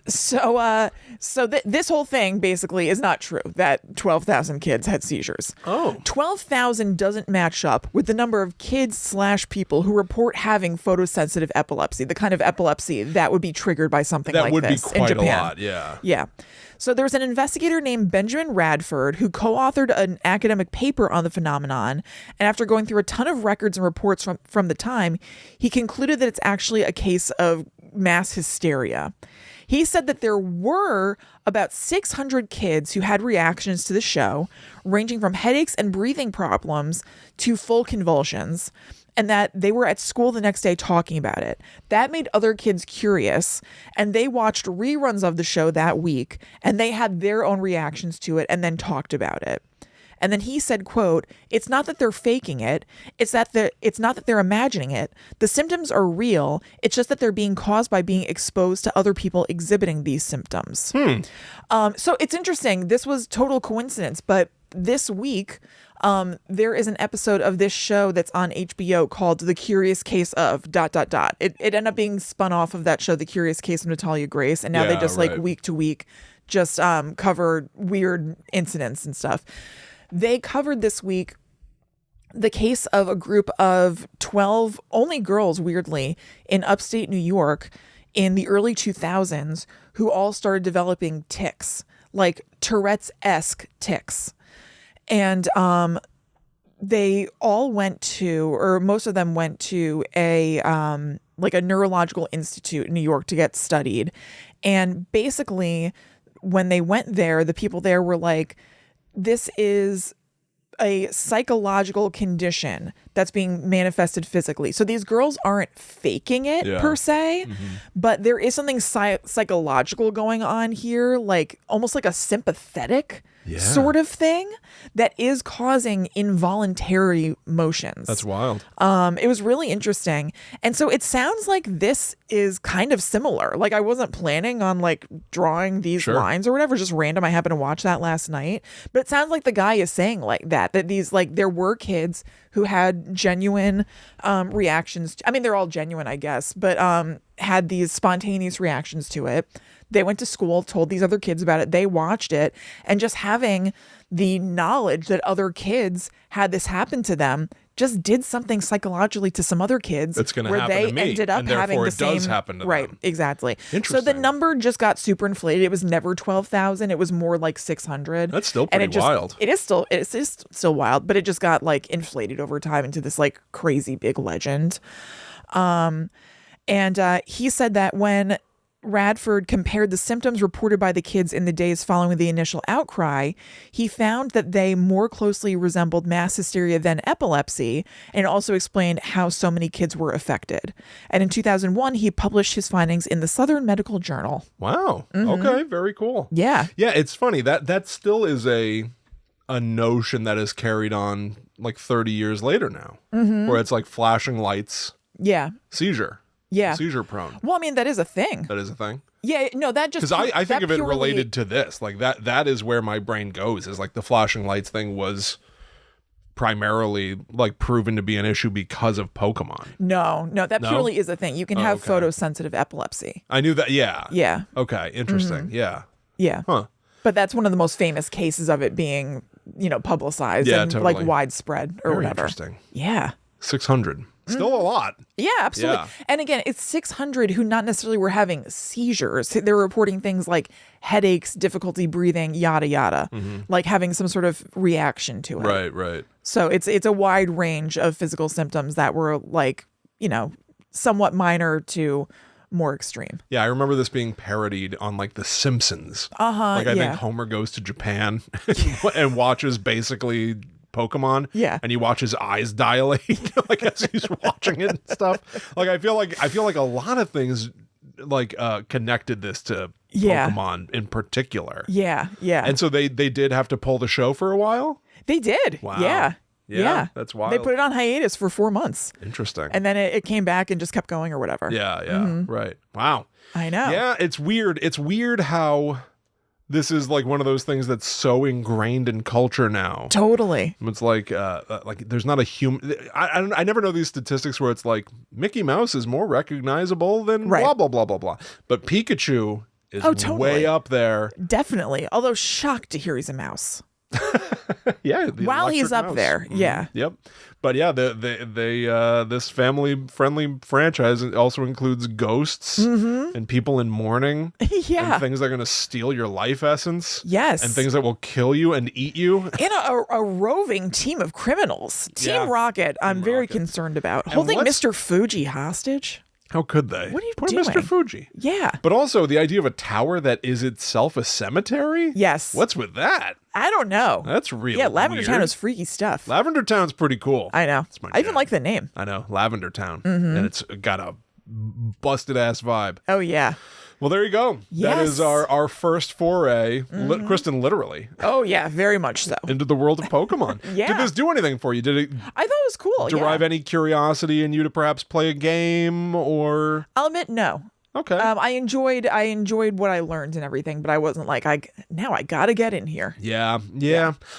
This whole thing basically is not true that 12,000 kids had seizures. Oh. 12,000 doesn't match up with the number of kids/people who report having photosensitive epilepsy, the kind of epilepsy that would be triggered by something like this in Japan. That would be quite a lot, yeah. Yeah. So there's an investigator named Benjamin Radford who co-authored an academic paper on the phenomenon. And after going through a ton of records and reports from the time, he concluded that it's actually a case of mass hysteria. He said that there were about 600 kids who had reactions to the show, ranging from headaches and breathing problems to full convulsions, and that they were at school the next day talking about it. That made other kids curious, and they watched reruns of the show that week, and they had their own reactions to it and then talked about it. And then he said, quote, "It's not that they're faking it. It's not that they're imagining it. The symptoms are real. It's just that they're being caused by being exposed to other people exhibiting these symptoms." So it's interesting. This was total coincidence, but this week, there is an episode of this show that's on HBO called The Curious Case of ... It ended up being spun off of that show, The Curious Case of Natalia Grace. And now they just like week to week just cover weird incidents and stuff. They covered this week the case of a group of 12 only girls, weirdly, in upstate New York in the early 2000s who all started developing tics, like Tourette's-esque tics. And they all went to, or most of them went to a neurological institute in New York to get studied. And basically, when they went there, the people there were like, this is a psychological condition that's being manifested physically. So these girls aren't faking it per se, but there is something psychological going on here, like almost like a sympathetic sort of thing that is causing involuntary motions. That's wild. It was really interesting. And so it sounds like this is kind of similar. Like I wasn't planning on like drawing these lines or whatever, just random. I happened to watch that last night, but it sounds like the guy is saying like that these, like, there were kids who had genuine reactions. I mean, they're all genuine, I guess, but had these spontaneous reactions to it. They went to school, told these other kids about it. They watched it, and just having the knowledge that other kids had this happen to them just did something psychologically to some other kids. It's going to where happen they to me, ended up and having therefore the it same. does happen to right, them. exactly. Interesting. So the number just got super inflated. It was never 12,000. It was more like 600. That's still pretty wild. It is still wild, but it just got like inflated over time into this like crazy big legend. And he said that when Radford compared the symptoms reported by the kids in the days following the initial outcry, he found that they more closely resembled mass hysteria than epilepsy, and also explained how so many kids were affected. And in 2001, he published his findings in the Southern Medical Journal. Wow. Okay, very cool. Yeah. Yeah, it's funny. That still is a notion that is carried on like 30 years later now, where it's like flashing lights, seizure. Yeah. Seizure prone. Well, I mean, that is a thing. That is a thing. Yeah, no, that just... Because I think of it related to this. Like, that is where my brain goes, is like the flashing lights thing was primarily like proven to be an issue because of Pokemon. No, that purely is a thing. You can have photosensitive epilepsy. I knew that. Yeah. Yeah. Okay. Interesting. Yeah. Yeah. Huh. But that's one of the most famous cases of it being, publicized and totally. like widespread or Very whatever. Interesting. Yeah. 600. Still a lot. Yeah, absolutely. Yeah. And again, it's 600 who not necessarily were having seizures. They're reporting things like headaches, difficulty breathing, yada, yada, like having some sort of reaction to it. Right. So it's a wide range of physical symptoms that were like, somewhat minor to more extreme. Yeah, I remember this being parodied on like The Simpsons. Like I think Homer goes to Japan and watches basically Pokemon, and you watch his eyes dilate like as he's watching it and stuff. Like I feel like a lot of things like connected this to Pokemon in particular. Yeah. And so they did have to pull the show for a while. They did. Wow. Yeah, that's wild. They put it on hiatus for 4 months. Interesting. And then it came back and just kept going or whatever. Yeah. Right. Wow. I know. Yeah, it's weird. It's weird how this is like one of those things that's so ingrained in culture now. Totally. It's like there's not a human. I never know these statistics where it's like Mickey Mouse is more recognizable than blah blah blah blah blah. But Pikachu is way up there. Definitely. Although shocked to hear he's a mouse. Yeah. While he's up mouse. there. Yeah. Yep. But yeah, they this family friendly franchise also includes ghosts and people in mourning. And things that are going to steal your life essence. Yes. And things that will kill you and eat you. And a roving team of criminals. Team Rocket, I'm very concerned about. Holding Mr. Fuji hostage. How could they? What are you Poor doing? Mr. Fuji. Yeah. But also the idea of a tower that is itself a cemetery? Yes. What's with that? I don't know. That's real. Yeah, Lavender weird. Town is freaky stuff. Lavender Town's pretty cool. I know. I even like the name. I know. Lavender Town. And it's got a busted ass vibe. Oh, yeah. Well, there you go. Yes. That is our first foray, Kristen, literally. Oh, yeah, very much so. Into the world of Pokemon. Yeah. Did this do anything for you? Did it I thought it was cool. derive any curiosity in you to perhaps play a game or? I'll admit, no. Okay. I enjoyed what I learned and everything, but I wasn't like, now I gotta get in here. Yeah.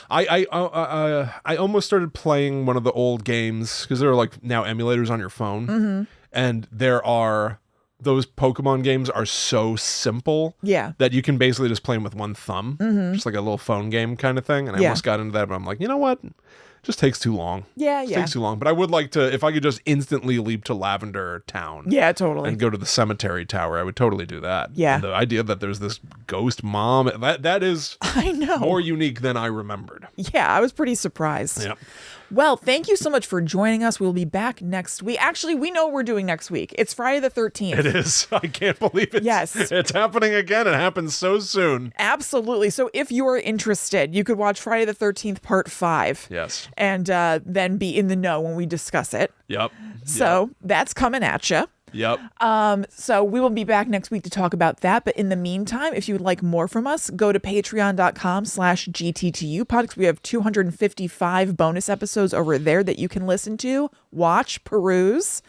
I almost started playing one of the old games because there are like now emulators on your phone, and those Pokemon games are so simple that you can basically just play them with one thumb, just like a little phone game kind of thing. And I almost got into that, but I'm like, you know what? Just takes too long. Yeah. Takes too long. But I would like to, if I could just instantly leap to Lavender Town. Yeah, totally. And go to the cemetery tower, I would totally do that. Yeah. And the idea that there's this ghost mom, that is I know. more unique than I remembered. Yeah, I was pretty surprised. Yep. Well, thank you so much for joining us. We'll be back next week. Actually, we know what we're doing next week. It's Friday the 13th. It is. I can't believe it. Yes. It's happening again. It happens so soon. Absolutely. So if you're interested, you could watch Friday the 13th Part 5. Yes. And then be in the know when we discuss it. Yep. So that's coming at you. Yep. So we will be back next week to talk about that. But in the meantime, if you would like more from us, go to patreon.com/GTTUpod because we have 255 bonus episodes over there that you can listen to, watch, peruse.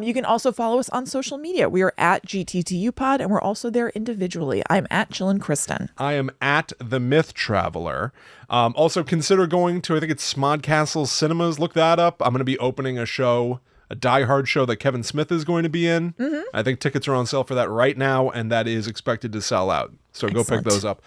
You can also follow us on social media. We are at GTTUpod and we're also there individually. I'm at Chillin' Kristen. I am at The Myth Traveler. Also consider going to, I think it's Smodcastle Cinemas. Look that up. I'm going to be opening a Die Hard show that Kevin Smith is going to be in. I think tickets are on sale for that right now, and that is expected to sell out. So go pick those up.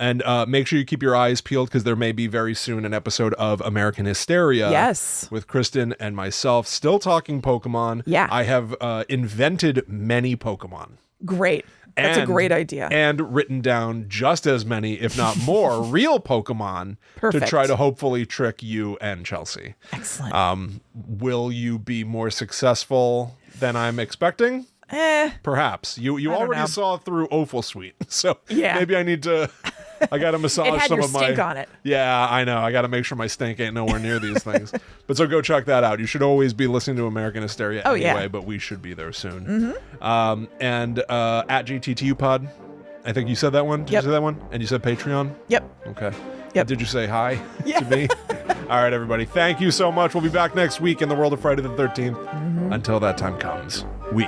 And make sure you keep your eyes peeled because there may be very soon an episode of American Hysteria. Yes. With Kristen and myself, still talking Pokemon. Yeah. I have invented many Pokemon. Great. That's a great idea. And written down just as many, if not more, real Pokemon Perfect. to try to hopefully trick you and Chelsea. Excellent. Will you be more successful than I'm expecting? Perhaps. You already saw through Opal Suite, so maybe I need to... I got to massage it had some your of my... stink on it. Yeah, I know. I got to make sure my stink ain't nowhere near these things. But so go check that out. You should always be listening to American Hysteria anyway, but we should be there soon. And at GTTUpod, I think you said that one. Did you say that one? And you said Patreon? Yep. Okay. Yep. Did you say hi to me? All right, everybody. Thank you so much. We'll be back next week in the world of Friday the 13th. Until that time comes, we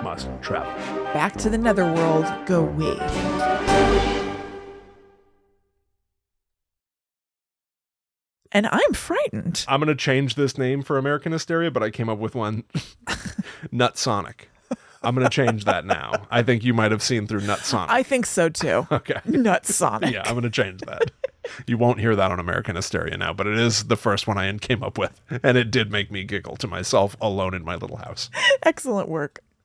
must travel. Back to the netherworld go we. And I'm frightened. I'm going to change this name for American Hysteria, but I came up with one. Nut Sonic. I'm going to change that now. I think you might have seen through Nut Sonic. I think so too. Okay. Nut Sonic. Yeah, I'm going to change that. You won't hear that on American Hysteria now, but it is the first one I came up with. And it did make me giggle to myself alone in my little house. Excellent work.